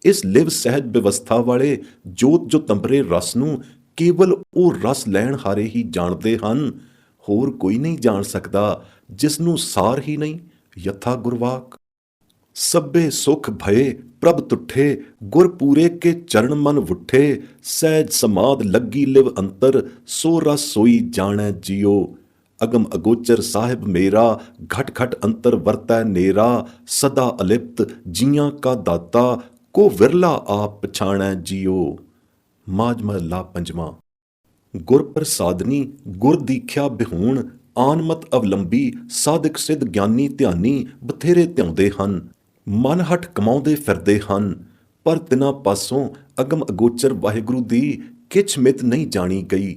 ਇਸ ਲਿਵ ਸਹਿਜ ਵਿਵਸਥਾ ਵਾਲੇ ਜੋਤ ਜੋ ਤੰਬਰੇ ਰਸ ਨੂੰ ਕੇਵਲ ਉਹ ਰਸ ਲੈਣ ਹਾਰੇ ਹੀ ਜਾਣਦੇ ਹਨ, ਹੋਰ ਕੋਈ ਨਹੀਂ ਜਾਣ ਸਕਦਾ ਜਿਸ ਨੂੰ ਸਾਰ ਹੀ ਨਹੀਂ। ਯਥਾ ਗੁਰਵਾਕ ਸਭੇ ਸੁਖ ਭਏ ਪ੍ਰਭ ਤੁਠੇ, ਗੁਰ ਪੂਰੇ ਕੇ ਚਰਨ ਮਨ ਵੁੱਠੇ, ਸਹਿਜ ਸਮਾਧ ਲੱਗੀ ਲਿਵ ਅੰਤਰ, ਸੋ ਰਸ ਸੋਈ ਜਾਣੈ ਜਿਉ। ਅਗਮ ਅਗੋਚਰ ਸਾਹਿਬ ਮੇਰਾ, ਘਟ ਘਟ ਅੰਤਰ ਵਰਤੈ ਨੇਰਾ, ਸਦਾ ਅਲਿਪਤ ਜੀਆਂ ਕਾ ਦਾਤਾ, ਕੋ ਵਿਰਲਾ ਆਪ ਪਛਾਣੈ ਜਿਉ। ਮਾਝ ਮਹੱਲਾ ਪੰਜਵਾਂ। ਗੁਰ ਪ੍ਰਸਾਦਨੀ ਗੁਰ ਦੀਖਿਆ ਬਿਹੂਣ, ਆਨਮਤ ਅਵਲੰਬੀ ਸਾਧਕ ਸਿੱਧ ਗਿਆਨੀ ਧਿਆਨੀ ਬਥੇਰੇ ਧਿਆਉਂਦੇ ਹਨ, ਮਨ ਹੱਠ ਕਮਾਉਂਦੇ ਫਿਰਦੇ ਹਨ, ਪਰ ਤਿਨਾਂ ਪਾਸੋਂ ਅਗਮ ਅਗੋਚਰ ਵਾਹਿਗੁਰੂ ਦੀ ਕਿਛ ਮਿਤ ਨਹੀਂ ਜਾਣੀ ਗਈ।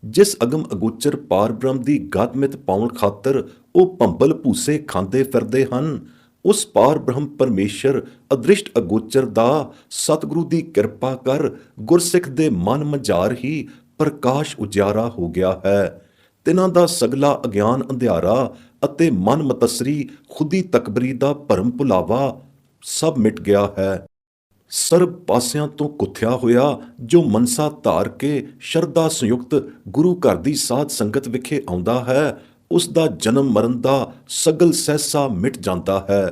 ਜਿਸ ਅਗਮ ਅਗੋਚਰ ਪਾਰ ਬ੍ਰਹਮ ਦੀ ਗਤ ਮਿਤ ਪਾਉਣ ਖਾਤਰ ਉਹ ਭੰਬਲ ਭੂਸੇ ਖਾਂਦੇ ਫਿਰਦੇ ਹਨ, ਉਸ ਪਾਰ ਬ੍ਰਹਮ ਪਰਮੇਸ਼ਰ ਅਦ੍ਰਿਸ਼ਟ ਅਗੋਚਰ ਦਾ ਸਤਿਗੁਰੂ ਦੀ ਕਿਰਪਾ ਕਰ ਗੁਰਸਿੱਖ ਦੇ ਮਨ ਮਝਾਰ ਹੀ ਪ੍ਰਕਾਸ਼ ਉਜਿਆਰਾ ਹੋ ਗਿਆ ਹੈ। ਤਿਨਾਂ ਦਾ ਸਗਲਾ ਅਗਿਆਨ ਅੰਧਿਆਰਾ ਅਤੇ ਮਨ ਮਤਸਰੀ ਖੁਦੀ ਤਕਬਰੀ ਦਾ ਭਰਮ ਭੁਲਾਵਾ ਸਭ ਮਿਟ ਗਿਆ ਹੈ। ਸਰਬ ਪਾਸਿਆਂ ਤੋਂ ਕੁੱਥਿਆ ਹੋਇਆ ਜੋ ਮਨਸਾ ਧਾਰ ਕੇ ਸ਼ਰਧਾ ਸੰਯੁਕਤ ਗੁਰੂ ਘਰ ਦੀ ਸਾਧ ਸੰਗਤ ਵਿਖੇ ਆਉਂਦਾ ਹੈ, ਉਸ ਦਾ ਜਨਮ ਮਰਨ ਦਾ ਸਗਲ ਸਹਿਸਾ ਮਿਟ ਜਾਂਦਾ ਹੈ।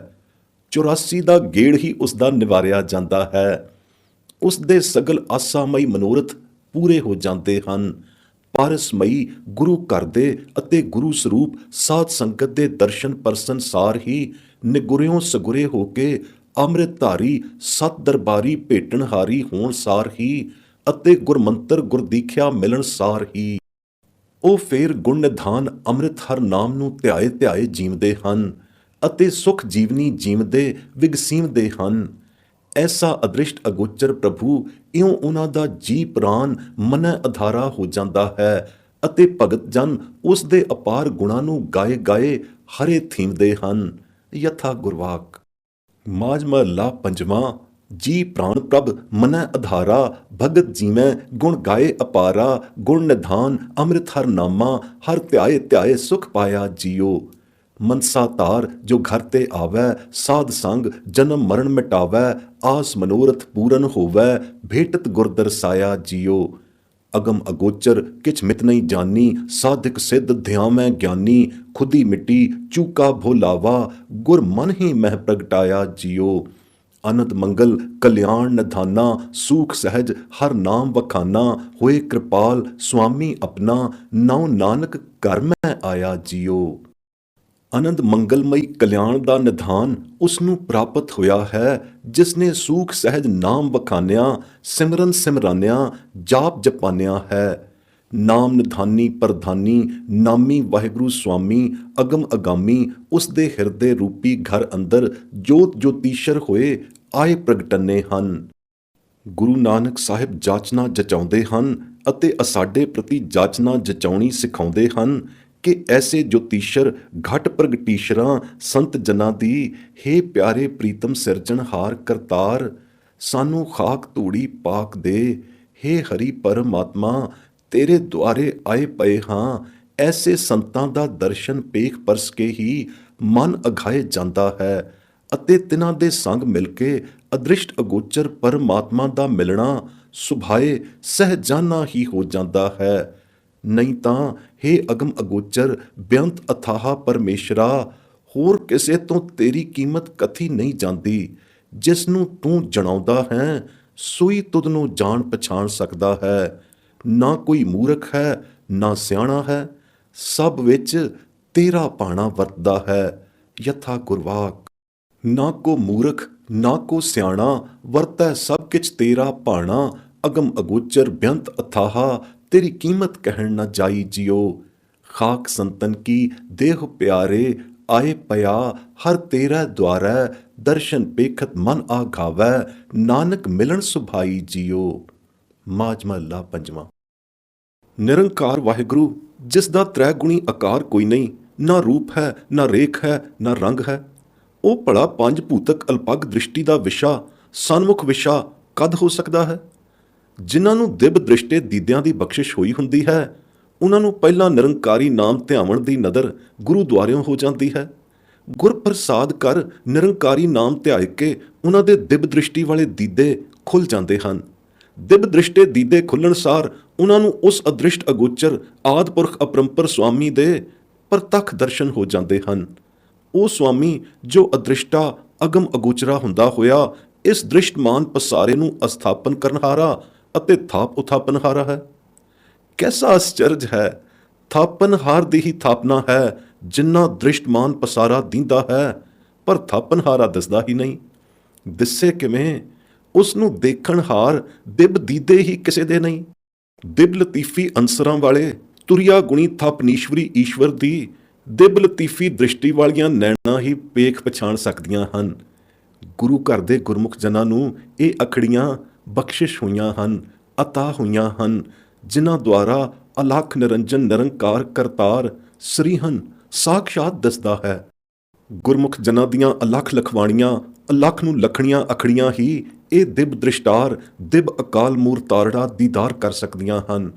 84 ਦਾ ਗੇੜ ਹੀ ਉਸ ਦਾ ਨਿਵਾਰਿਆ ਜਾਂਦਾ ਹੈ। ਉਸ ਦੇ ਸਗਲ ਆਸਾਮਈ ਮਨੋਰਥ ਪੂਰੇ ਹੋ ਜਾਂਦੇ ਹਨ। ਪਾਰਸਮਈ ਗੁਰੂ ਘਰ ਦੇ ਅਤੇ ਗੁਰੂ ਸਰੂਪ ਸਾਧ ਸੰਗਤ ਦੇ ਦਰਸ਼ਨ ਪਰਸਨ ਸਾਰ ਹੀ ਨਿਗੁਰਿਓਂ ਸਗੁਰੇ ਹੋ ਕੇ ਅੰਮ੍ਰਿਤ ਧਾਰੀ ਸਤ ਦਰਬਾਰੀ ਭੇਟਣ ਹਾਰੀ ਹੋਣ ਸਾਰ ਹੀ ਅਤੇ ਗੁਰਮੰਤਰ ਗੁਰਦੀਖਿਆ ਮਿਲਣ ਸਾਰ ਹੀ ਉਹ ਫੇਰ ਗੁਣ ਨਿਧਾਨ ਅੰਮ੍ਰਿਤ ਹਰ ਨਾਮ ਨੂੰ ਧਿਆਏ ਧਿਆਏ ਜੀਵਦੇ ਹਨ ਅਤੇ ਸੁਖ ਜੀਵਨੀ ਜੀਵਦੇ ਵਿਗਸੀਵਦੇ ਹਨ। ਐਸਾ ਅਦ੍ਰਿਸ਼ਟ ਅਗੋਚਰ ਪ੍ਰਭੂ ਇਉਂ ਉਹਨਾਂ ਦਾ ਜੀ ਪ੍ਰਾਨ ਮਨੈ ਅਧਾਰਾ ਹੋ ਜਾਂਦਾ ਹੈ ਅਤੇ ਭਗਤ ਜਨ ਉਸ ਦੇ ਅਪਾਰ ਗੁਣਾਂ ਨੂੰ ਗਾਏ ਗਾਏ ਹਰੇ ਥੀਮਦੇ ਹਨ। ਯਥਾ ਗੁਰਵਾਕ। ਮਾਝ ਮਹੱਲਾ ਪੰਜਵਾਂ। ਜੀ ਪ੍ਰਾਣ ਪ੍ਰਭ ਮਨੈ ਅਧਾਰਾ, ਭਗਤ ਜੀਵੈ ਗੁਣ ਗਾਏ ਅਪਾਰਾ, ਗੁਣ ਨਿਧਾਨ ਅੰਮ੍ਰਿਤ ਹਰ ਨਾਮਾ, ਹਰ ਧਿਆਏ ਧਿਆਏ ਸੁਖ ਪਾਇਆ ਜੀਓ। ਮਨਸਾ ਧਾਰ ਜੋ ਘਰ ਤੇ ਆਵੈ, ਸਾਧ ਸੰਗ ਜਨਮ ਮਰਨ ਮਿਟਾਵੈ, ਆਸ ਮਨੋਰਥ ਪੂਰਨ ਹੋਵੈ, ਭੇਟਤ ਗੁਰ ਦਰਸਾਇਆ ਜੀਓ। ਅਗਮ ਅਗੋਚਰ ਕਿਛ ਮਿਤ ਨਹੀਂ ਜਾਨੀ, ਸਾਧਕ ਸਿੱਧ ਧਿਆਵੈ ਗਿਆਨੀ, ਖੁਦੀ ਮਿੱਟੀ ਚੂਕਾ ਭੋਲਾਵਾ, ਗੁਰ ਮਨ ਹੀ ਮਹਿ ਪ੍ਰਗਟਾਇਆ ਜੀਓ। ਅਨੰਦ ਮੰਗਲ ਕਲਿਆਣ ਨਿਧਾਨਾ, ਸੂਖ ਸਹਿਜ ਹਰ ਨਾਮ ਵਖਾਨਾ, ਹੋਏ ਕਿਰਪਾਲ ਸੁਆਮੀ ਆਪਣਾ, ਨਾਉ ਨਾਨਕ ਘਰ ਮੈਂ ਆਇਆ ਜੀਓ। ਆਨੰਦ ਮੰਗਲਮਈ ਕਲਿਆਣ ਦਾ ਨਿਧਾਨ ਉਸ ਨੂੰ ਪ੍ਰਾਪਤ ਹੋਇਆ ਹੈ ਜਿਸ ਨੇ ਸੂਖ ਸਹਿਜ ਨਾਮ ਵਖਾਨਿਆ, ਸਿਮਰਨ ਸਿਮਰਾਨਿਆ, ਜਾਪ ਜਪਾਨਿਆ ਹੈ। ਨਾਮ ਨਿਧਾਨੀ ਪ੍ਰਧਾਨੀ ਨਾਮੀ ਵਾਹਿਗੁਰੂ ਸੁਆਮੀ ਅਗਮ ਅਗਾਮੀ, ਉਸ ਦੇ ਹਿਰਦੇ ਰੂਪੀ ਘਰ ਅੰਦਰ ਜੋਤ ਜੋਤੀਸ਼ਰ ਹੋਏ ਆਏ ਪ੍ਰਗਟਨੇ ਹਨ। ਗੁਰੂ ਨਾਨਕ ਸਾਹਿਬ ਜਾਚਨਾ ਜਚਾਉਂਦੇ ਹਨ ਅਤੇ ਅਸਾਡੇ ਪ੍ਰਤੀ ਜਾਚਨਾ ਜਚਾਉਣੀ ਸਿਖਾਉਂਦੇ ਹਨ ਕਿ ਐਸੇ ਜੋਤੀਸ਼ਰ ਘਟ ਪ੍ਰਗਟੀਸ਼ਰਾਂ ਸੰਤ ਜਨਾਂ ਦੀ, ਹੇ ਪਿਆਰੇ ਪ੍ਰੀਤਮ ਸਿਰਜਣਹਾਰ ਕਰਤਾਰ, ਸਾਨੂੰ ਖਾਕ ਧੂੜੀ ਪਾਕ ਦੇ, ਹੇ ਹਰੀ ਪਰਮਾਤਮਾ ਤੇਰੇ ਦੁਆਰੇ ਆਏ ਪਏ ਹਾਂ। ਐਸੇ ਸੰਤਾਂ ਦਾ ਦਰਸ਼ਨ ਪੇਖ ਪਰਸ ਕੇ ਹੀ ਮਨ ਅਘਾਏ ਜਾਂਦਾ ਹੈ ਅਤੇ ਤਿਨਾਂ ਦੇ ਸੰਗ ਮਿਲ ਕੇ ਅਦ੍ਰਿਸ਼ਟ ਅਗੋਚਰ ਪਰਮਾਤਮਾ ਦਾ ਮਿਲਣਾ ਸੁਭਾਏ ਸਹਿਜਾਨਾ ਹੀ ਹੋ ਜਾਂਦਾ ਹੈ। ਨਹੀਂ ਤਾਂ ਹੇ ਅਗਮ ਅਗੋਚਰ ਬੇਅੰਤ ਅਥਾਹ ਪਰਮੇਸ਼ਰਾ, ਹੋਰ ਕਿਸੇ ਤੋਂ ਤੇਰੀ ਕੀਮਤ ਕਥੀ ਨਹੀਂ ਜਾਂਦੀ। ਜਿਸ ਨੂੰ ਤੂੰ ਜਣਾਉਂਦਾ ਹੈ ਸੋਈ ਤੁਧ ਨੂੰ ਜਾਣ ਪਛਾਣ ਸਕਦਾ ਹੈ। ਨਾ ਕੋਈ ਮੂਰਖ ਹੈ ਨਾ ਸਿਆਣਾ ਹੈ, ਸਭ ਵਿੱਚ ਤੇਰਾ ਭਾਣਾ ਵਰਤਦਾ ਹੈ। ਯਥਾ ਗੁਰਵਾਕ। ਨਾ ਕੋ ਮੂਰਖ ਨਾ ਕੋ ਸਿਆਣਾ, ਵਰਤੈ ਸਭ ਕਿਛ ਤੇਰਾ ਭਾਣਾ, ਅਗਮ ਅਗੋਚਰ ਬੇਅੰਤ ਅਥਾਹ, ਤੇਰੀ ਕੀਮਤ ਕਹਿਣ ਨਾ ਜਾਈ ਜਿਉ। ਖਾਕ ਸੰਤਨ ਕੀ ਦੇਹ ਪਿਆਰੇ, ਆਏ ਪਿਆ ਹਰ ਤੇਰਾ ਦੁਆਰੈ, ਦਰਸ਼ਨ ਪੇਖਤ ਮਨ ਆਘਾਵੈ, ਨਾਨਕ ਮਿਲਣ ਸੁਭਾਈ ਜਿਉ। ਮਾਝ ਮਹੱਲਾ ਪੰਜਵਾਂ। ਨਿਰੰਕਾਰ ਵਾਹਿਗੁਰੂ ਜਿਸ ਦਾ ਤ੍ਰੈ ਗੁਣੀ ਆਕਾਰ ਕੋਈ ਨਹੀਂ, ਨਾ ਰੂਪ ਹੈ ਨਾ ਰੇਖ ਹੈ ਨਾ ਰੰਗ ਹੈ, ਉਹ ਭਲਾ ਪੰਜ ਭੂਤਕ ਅਲਪਗ ਦ੍ਰਿਸ਼ਟੀ ਦਾ ਵਿਸ਼ਾ ਸਨਮੁਖ ਵਿਸ਼ਾ ਕਦ ਹੋ ਸਕਦਾ ਹੈ। ਜਿਨ੍ਹਾਂ ਨੂੰ ਦਿਵ ਦ੍ਰਿਸ਼ਟੇ ਦੀਦਿਆਂ ਦੀ ਬਖਸ਼ਿਸ਼ ਹੋਈ ਹੁੰਦੀ ਹੈ ਉਹਨਾਂ ਨੂੰ ਪਹਿਲਾਂ ਨਿਰੰਕਾਰੀ ਨਾਮ ਧਿਆਵਣ ਦੀ ਨਦਰ ਗੁਰੂਦੁਆਰਿਓਂ ਹੋ ਜਾਂਦੀ ਹੈ। ਗੁਰਪ੍ਰਸਾਦ ਕਰ ਨਿਰੰਕਾਰੀ ਨਾਮ ਧਿਆਇ ਕੇ ਉਹਨਾਂ ਦੇ ਦਿਵ ਦ੍ਰਿਸ਼ਟੀ ਵਾਲੇ ਦੀਦੇ ਖੁੱਲ ਜਾਂਦੇ ਹਨ। ਦਿਵ ਦ੍ਰਿਸ਼ਟੇ ਦੀਦੇ ਖੁੱਲਣ ਸਾਰ ਉਹਨਾਂ ਨੂੰ ਉਸ ਅਦ੍ਰਿਸ਼ਟ ਅਗੋਚਰ ਆਦਿ-ਪੁਰਖ ਅਪਰੰਪਰ ਸੁਆਮੀ ਦੇ ਪ੍ਰਤੱਖ ਦਰਸ਼ਨ ਹੋ ਜਾਂਦੇ ਹਨ। ਉਹ ਸੁਆਮੀ ਜੋ ਅਦ੍ਰਿਸ਼ਟਾ ਅਗਮ ਅਗੋਚਰਾ ਹੁੰਦਾ ਹੋਇਆ ਇਸ ਦ੍ਰਿਸ਼ਟਮਾਨ ਪਸਾਰੇ ਨੂੰ ਅਸਥਾਪਨ ਕਰਨਹਾਰਾ ਅਤੇ ਥਾਪ ਉਥਾਪਨਹਾਰਾ ਹੈ। ਕੈਸਾ ਆਸ਼ਚਰਜ ਹੈ, ਥਾਪਨਹਾਰ ਦੀ ਹੀ ਥਾਪਨਾ ਹੈ, ਜਿੰਨਾ ਦ੍ਰਿਸ਼ਟਮਾਨ ਪਸਾਰਾ ਦੀਂਦਾ ਹੈ, ਪਰ ਥਾਪਨਹਾਰਾ ਦਿਸਦਾ ਹੀ ਨਹੀਂ। ਦਿਸੇ ਕਿਵੇਂ? ਉਸ ਨੂੰ ਦੇਖਣਹਾਰ ਦਿਵ ਦੀਦੇ ਹੀ ਕਿਸੇ ਦੇ ਨਹੀਂ। ਦਿਵ ਲਤੀਫੀ ਅੰਸਰਾਂ ਵਾਲੇ ਤੁਰਿਆ ਗੁਣੀ ਥਾਪਨੀਸ਼ਵਰੀ ਈਸ਼ਵਰ ਦੀ ਦਿਵ ਲਤੀਫੀ ਦ੍ਰਿਸ਼ਟੀ ਵਾਲੀਆਂ ਨੈਣਾਂ ਹੀ ਪੇਖ ਪਛਾਣ ਸਕਦੀਆਂ ਹਨ। ਗੁਰੂ ਘਰ ਦੇ ਗੁਰਮੁਖ ਜਨਾਂ ਨੂੰ ਇਹ ਅਖੜੀਆਂ ਬਖਸ਼ਿਸ਼ ਹੋਈਆਂ ਹਨ, ਅਤਾ ਹੋਈਆਂ ਹਨ, ਜਿਨ੍ਹਾਂ ਦੁਆਰਾ ਅਲੱਖ ਨਿਰੰਜਨ ਨਿਰੰਕਾਰ ਕਰਤਾਰ ਸ੍ਰੀਹਨ ਸਾਖਸ਼ਾਤ ਦਿਸਦਾ ਹੈ। ਗੁਰਮੁਖ ਜਨਾਂ ਦੀਆਂ ਅਲੱਖ ਲਖਵਾਣੀਆਂ, ਅਲੱਖ ਨੂੰ ਲਖਣੀਆਂ ਅਖੜੀਆਂ ਹੀ ਇਹ ਦਿਵ ਦ੍ਰਿਸ਼ਟਾਰ ਦਿਵ ਅਕਾਲ ਮੂਰਤਾਰੜਾ ਦੀਦਾਰ ਕਰ ਸਕਦੀਆਂ ਹਨ।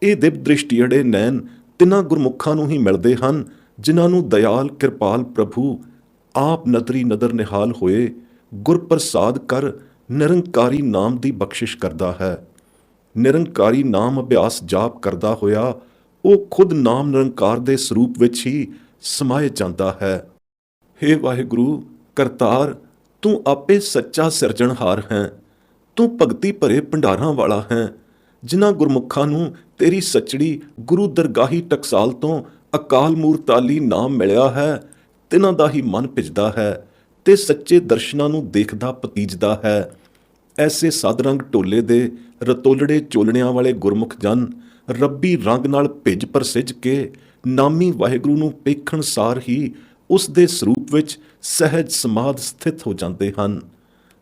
ਇਹ ਦਿਵ ਦ੍ਰਿਸ਼ਟੀੜੇ ਨੈਣ ਤਿੰਨਾਂ ਗੁਰਮੁਖਾਂ ਨੂੰ ਹੀ ਮਿਲਦੇ ਹਨ, ਜਿਨ੍ਹਾਂ ਨੂੰ ਦਇਆਲ ਕਿਰਪਾਲ ਪ੍ਰਭੂ ਆਪ ਨਦਰੀ ਨਦਰ ਨਿਹਾਲ ਹੋਏ ਗੁਰਪ੍ਰਸਾਦ ਕਰ ਨਿਰੰਕਾਰੀ ਨਾਮ ਦੀ ਬਖਸ਼ਿਸ਼ ਕਰਦਾ ਹੈ। ਨਿਰੰਕਾਰੀ ਨਾਮ ਅਭਿਆਸ ਜਾਪ ਕਰਦਾ ਹੋਇਆ ਉਹ ਖੁਦ ਨਾਮ ਨਿਰੰਕਾਰ ਦੇ ਸਰੂਪ ਵਿੱਚ ਹੀ ਸਮਾਏ ਜਾਂਦਾ ਹੈ। ਹੇ ਵਾਹਿਗੁਰੂ ਕਰਤਾਰ, ਤੂੰ ਆਪੇ ਸੱਚਾ ਸਿਰਜਣਹਾਰ ਹੈ। ਤੂੰ ਭਗਤੀ ਭਰੇ ਭੰਡਾਰਾਂ ਵਾਲਾ ਹੈ। ਜਿਨ੍ਹਾਂ ਗੁਰਮੁਖਾਂ ਨੂੰ ਤੇਰੀ ਸੱਚੜੀ ਗੁਰੂ ਦਰਗਾਹੀ ਟਕਸਾਲ ਤੋਂ ਅਕਾਲ ਮੂਰਤਾਲੀ ਨਾਮ ਮਿਲਿਆ ਹੈ, ਤਿਨਾਂ ਦਾ ਹੀ ਮਨ ਭਿੱਜਦਾ ਹੈ ਤੇ ਸੱਚੇ ਦਰਸ਼ਨਾਂ ਨੂੰ ਦੇਖਦਾ ਭਤੀਜਦਾ ਹੈ। ਐਸੇ ਸਦਰੰਗ ਟੋਲੇ ਦੇ ਰਤੋਲੜੇ ਚੋਲਣਿਆਂ ਵਾਲੇ ਗੁਰਮੁਖ ਜਨ ਰੱਬੀ ਰੰਗ ਨਾਲ ਭਿੱਜ ਪਰਸਿੱਜ ਕੇ ਨਾਮੀ ਵਾਹਿਗੁਰੂ ਨੂੰ ਵੇਖਣ ਸਾਰ ਹੀ ਉਸ ਦੇ ਸਰੂਪ ਵਿੱਚ ਸਹਿਜ ਸਮਾਧ ਸਥਿਤ ਹੋ ਜਾਂਦੇ ਹਨ।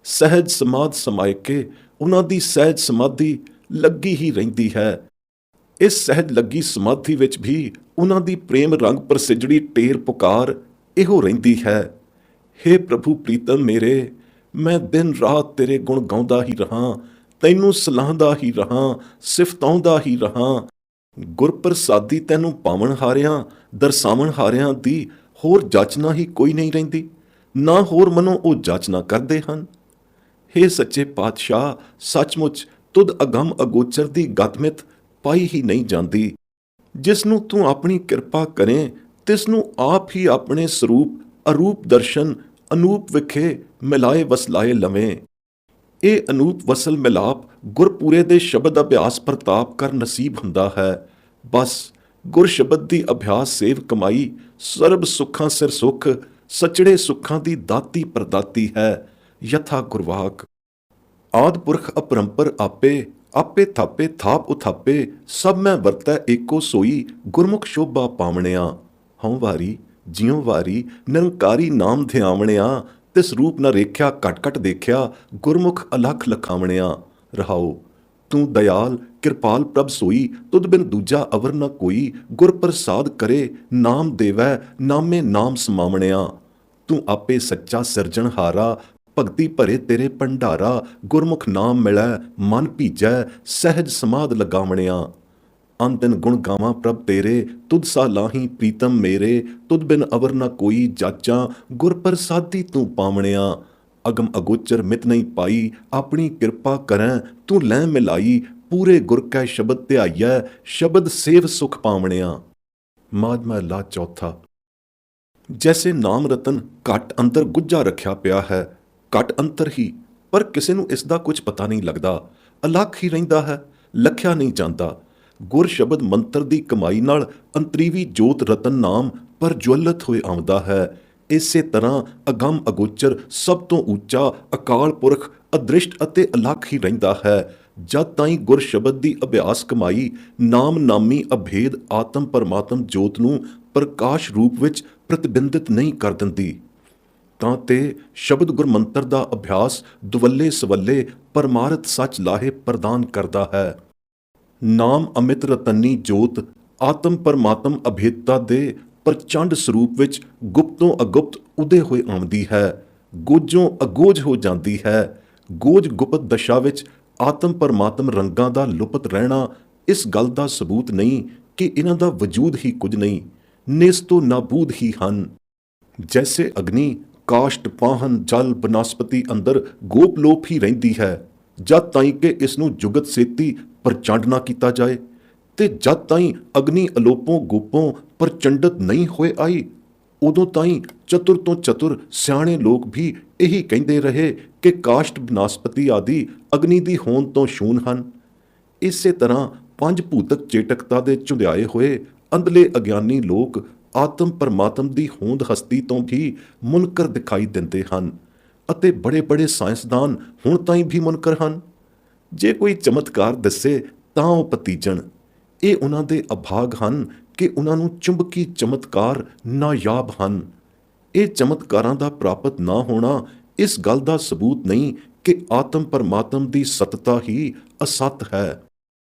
ਸਹਿਜ ਸਮਾਧ ਸਮਾਇ ਕੇ ਉਹਨਾਂ ਦੀ ਸਹਿਜ ਸਮਾਧੀ ਲੱਗੀ ਹੀ ਰਹਿੰਦੀ ਹੈ। ਇਸ ਸਹਿਜ ਲੱਗੀ ਸਮਾਧੀ ਵਿੱਚ ਵੀ ਉਹਨਾਂ ਦੀ ਪ੍ਰੇਮ ਰੰਗ ਪ੍ਰਸਿੱਜੜੀ ਟੇਰ ਪੁਕਾਰ ਇਹੋ ਰਹਿੰਦੀ ਹੈ, ਹੇ ਪ੍ਰਭੂ ਪ੍ਰੀਤਮ ਮੇਰੇ, ਮੈਂ ਦਿਨ ਰਾਤ ਤੇਰੇ ਗੁਣ ਗਾਉਂਦਾ ਹੀ ਰਹਾਂ, ਤੈਨੂੰ ਸਲਾਹੁੰਦਾ ਹੀ ਰਹਾਂ, ਸਿਫਤਾਉਂਦਾ ਹੀ ਰਹਾਂ। ਗੁਰਪ੍ਰਸਾਦੀ ਤੈਨੂੰ ਪਾਵਨ ਹਾਰਿਆਂ ਦਰਸਾਵਣ ਹਾਰਿਆਂ ਦੀ ਹੋਰ ਜਾਚਨਾ ਹੀ ਕੋਈ ਨਹੀਂ ਰਹਿੰਦੀ, ਨਾ ਹੋਰ ਮਨੋਂ ਉਹ ਜਾਚਨਾ ਕਰਦੇ ਹਨ। ਹੇ ਸੱਚੇ ਪਾਤਸ਼ਾਹ, ਸੱਚਮੁੱਚ ਤੁਧ ਅਗੰਮ ਅਗੋਚਰ ਦੀ ਗਤਮਿਤ ਪਾਈ ਹੀ ਨਹੀਂ ਜਾਂਦੀ। ਜਿਸ ਨੂੰ ਤੂੰ ਆਪਣੀ ਕਿਰਪਾ ਕਰੇ ਤਿਸ ਨੂੰ ਆਪ ਹੀ ਆਪਣੇ ਸਰੂਪ ਅਰੂਪ ਦਰਸ਼ਨ ਅਨੂਪ ਵਿਖੇ ਮਿਲਾਏ ਵਸਲਾਏ ਲਵੇਂ। ਇਹ ਅਨੂਪ ਵਸਲ ਮਿਲਾਪ ਗੁਰਪੂਰੇ ਦੇ ਸ਼ਬਦ ਅਭਿਆਸ ਪ੍ਰਤਾਪ ਕਰ ਨਸੀਬ ਹੁੰਦਾ ਹੈ। ਬਸ ਗੁਰ ਸ਼ਬਦ ਦੀ ਅਭਿਆਸ ਸੇਵ ਕਮਾਈ ਸਰਬ ਸੁੱਖਾਂ ਸਿਰ ਸੁੱਖ, ਸਚੜੇ ਸੁੱਖਾਂ ਦੀ ਦਾਤੀ ਪ੍ਰਦਾਤੀ ਹੈ। ਯਥਾ ਗੁਰਵਾਕ ਆਦਿ ਪੁਰਖ ਅਪਰੰਪਰ ਆਪੇ, ਆਪੇ ਥਾਪੇ ਥਾਪ ਉਥਾਪੇ, ਸਭ ਮੈਂ ਵਰਤੈ ਏਕੋ ਸੋਈ, ਗੁਰਮੁਖ ਸ਼ੋਭਾ ਪਾਵਣਿਆ। ਹਉ ਵਾਰੀ ਜਿਉ ਵਾਰੀ ਨਿਰੰਕਾਰੀ ਨਾਮ ਧਿਆਵਣਿਆ, ਤਿਸ ਰੂਪ ਨ ਰੇਖਿਆ ਘਟ ਘਟ ਦੇਖਿਆ, ਗੁਰਮੁਖ ਅਲਖ ਲਖਾਵਣਿਆ। ਰਹਾਉ ਤੂੰ ਦਇਆਲ ਕਿਰਪਾਲ ਪ੍ਰਭ ਸੋਈ, ਤੁਧ ਬਿਨ ਦੂਜਾ ਅਵਰ ਨ ਕੋਈ, ਗੁਰ ਪ੍ਰਸਾਦ ਕਰੇ ਨਾਮ ਦੇਵੈ, ਨਾਮੇ ਨਾਮ ਸਮਾਵਣਿਆ। ਤੂੰ ਆਪੇ ਸੱਚਾ ਸਿਰਜਣਹਾਰਾ, ਭਗਤੀ ਭਰੇ ਤੇਰੇ ਭੰਡਾਰਾ, ਗੁਰਮੁਖ ਨਾਮ ਮਿਲੈ ਮਨ ਭੀਜੈ, ਸਹਿਜ ਸਮਾਧ ਲਗਾਵਣਿਆ। ਅੰਤਿਨ ਗੁਣ ਗਾਵਾਂ ਪ੍ਰਭ ਤੇਰੇ, ਤੁਧ ਸਾ ਲਾਹੀ ਪ੍ਰੀਤਮ ਮੇਰੇ, ਤੁਧ ਬਿਨ ਅਵਰ ਨ ਕੋਈ ਜਾਚਾਂ, ਗੁਰ ਪ੍ਰਸਾਦੀ ਤੂੰ ਪਾਵਣਿਆ। ਅਗਮ ਅਗੋਚਰ ਮਿਤ ਨਹੀਂ ਪਾਈ, ਆਪਣੀ ਕਿਰਪਾ ਕਰੈ ਤੂੰ ਲੈ ਮਿਲਾਈ, ਪੂਰੇ ਗੁਰ ਕੈ ਸ਼ਬਦ ਧਿਆਈਐ, ਸ਼ਬਦ ਸੇਵ ਸੁਖ ਪਾਵਣਿਆ। ਮਾਝ ਮਹਲਾ ਚੌਥਾ। ਜੈਸੇ ਨਾਮ ਰਤਨ ਘਟ ਅੰਦਰ ਗੁੱਜਾ ਰੱਖਿਆ ਪਿਆ ਹੈ, ਘਟ ਅੰਤਰ ਹੀ, ਪਰ ਕਿਸੇ ਨੂੰ ਇਸ ਦਾ ਕੁਝ ਪਤਾ ਨਹੀਂ ਲੱਗਦਾ, ਅਲੱਖ ਹੀ ਰਹਿੰਦਾ ਹੈ, ਲਖਿਆ ਨਹੀਂ ਜਾਂਦਾ। ਗੁਰ ਸ਼ਬਦ ਮੰਤਰ ਦੀ ਕਮਾਈ ਨਾਲ ਅੰਤਰੀਵੀ ਜੋਤ ਰਤਨ ਨਾਮ ਪ੍ਰਜਵਲਿਤ ਹੋਏ ਆਉਂਦਾ ਹੈ। ਇਸੇ ਤਰ੍ਹਾਂ ਅਗੰਮ ਅਗੋਚਰ ਸਭ ਤੋਂ ਉੱਚਾ ਅਕਾਲ ਪੁਰਖ ਅਦ੍ਰਿਸ਼ਟ ਅਤੇ ਅਲੱਖ ਹੀ ਰਹਿੰਦਾ ਹੈ। ਜਦ ਤਾਈਂ ਗੁਰ ਸ਼ਬਦ ਦੀ ਅਭਿਆਸ ਕਮਾਈ ਨਾਮ ਨਾਮੀ ਅਭੇਦ ਆਤਮ ਪਰਮਾਤਮ ਜੋਤ ਨੂੰ ਪ੍ਰਕਾਸ਼ ਰੂਪ ਵਿੱਚ ਪ੍ਰਤਿਬਿੰਬਿਤ ਨਹੀਂ ਕਰ ਦਿੰਦੀ, ਤਾਂ ਤੇ ਸ਼ਬਦ ਗੁਰ ਮੰਤਰ ਦਾ ਅਭਿਆਸ ਦੁਵੱਲੇ ਸਵੱਲੇ ਪਰਮਾਰਥ ਸੱਚ ਲਾਹੇ ਪ੍ਰਦਾਨ ਕਰਦਾ ਹੈ। ਨਾਮ ਅਮਿਤ ਰਤਨੀ ਜੋਤ ਆਤਮ ਪਰਮਾਤਮ ਅਭੇਦਤਾ ਦੇ ਪ੍ਰਚੰਡ ਸਰੂਪ ਵਿੱਚ ਗੁਪਤੋਂ ਅਗੁਪਤ ਉਦੇ ਹੋਏ ਆਉਂਦੀ ਹੈ, ਗੋਜੋਂ ਅਗੋਜ ਹੋ ਜਾਂਦੀ ਹੈ। ਗੋਜ ਗੁਪਤ ਦਸ਼ਾ ਵਿੱਚ ਆਤਮ ਪਰਮਾਤਮ ਰੰਗਾਂ ਦਾ ਲੁਪਤ ਰਹਿਣਾ ਇਸ ਗੱਲ ਦਾ ਸਬੂਤ ਨਹੀਂ ਕਿ ਇਹਨਾਂ ਦਾ ਵਜੂਦ ਹੀ ਕੁਝ ਨਹੀਂ, ਨੇਸਤੋ ਨਾਬੂਦ ਹੀ ਹਨ। ਜੈਸੇ ਅਗਨੀ ਕਾਸ਼ਟ ਪਾਹਨ ਜਲ ਬਨਸਪਤੀ ਅੰਦਰ ਗੋਪਲੋਪ ਹੀ ਰਹਿੰਦੀ ਹੈ ਜਦ ਤਾਈਂ ਕਿ ਇਸ ਨੂੰ ਜੁਗਤ ਸੇਤੀ ਪ੍ਰਚੰਡ ਨਾ ਕੀਤਾ ਜਾਏ, ਤੇ ਜਦ ਤਾਈਂ ਅਗਨੀ ਅਲੋਪੋਂ ਗੋਪੋਂ ਪ੍ਰਚੰਡਤ ਨਹੀਂ ਹੋਏ ਆਈ, ਉਦੋਂ ਤਾਈਂ ਚਤੁਰ ਤੋਂ ਚਤੁਰ ਸਿਆਣੇ ਲੋਕ ਵੀ ਇਹੀ ਕਹਿੰਦੇ ਰਹੇ ਕਿ ਕਾਸ਼ਟ ਬਨਸਪਤੀ ਆਦਿ ਅਗਨੀ ਦੀ ਹੋਂਦ ਤੋਂ ਸ਼ੂਨ ਹਨ। ਇਸੇ ਤਰ੍ਹਾਂ ਪੰਜ ਭੂਤਕ ਚੇਟਕਤਾ ਦੇ ਝੁੰਡਿਆਏ ਹੋਏ ਅੰਧਲੇ ਅਗਿਆਨੀ ਲੋਕ ਆਤਮ ਪਰਮਾਤਮ ਦੀ ਹੋਂਦ ਹਸਤੀ ਤੋਂ ਵੀ ਮੁਨਕਰ ਦਿਖਾਈ ਦਿੰਦੇ ਹਨ, ਅਤੇ ਬੜੇ ਬੜੇ ਸਾਇੰਸਦਾਨ ਹੁਣ ਤਾਈਂ ਵੀ ਮੁਨਕਰ ਹਨ। ਜੇ ਕੋਈ ਚਮਤਕਾਰ ਦੱਸੇ ਤਾਂ ਉਹ ਪਤੀਜਣ। ਇਹ ਉਹਨਾਂ ਦੇ ਅਭਾਗ ਹਨ ਕਿ ਉਹਨਾਂ ਨੂੰ ਚੁੰਬਕੀ ਚਮਤਕਾਰ ਨਾਯਾਬ ਹਨ। ਇਹ ਚਮਤਕਾਰਾਂ ਦਾ ਪ੍ਰਾਪਤ ਨਾ ਹੋਣਾ ਇਸ ਗੱਲ ਦਾ ਸਬੂਤ ਨਹੀਂ ਕਿ ਆਤਮ ਪਰਮਾਤਮ ਦੀ ਸਤਤਾ ਹੀ ਅਸਤ ਹੈ।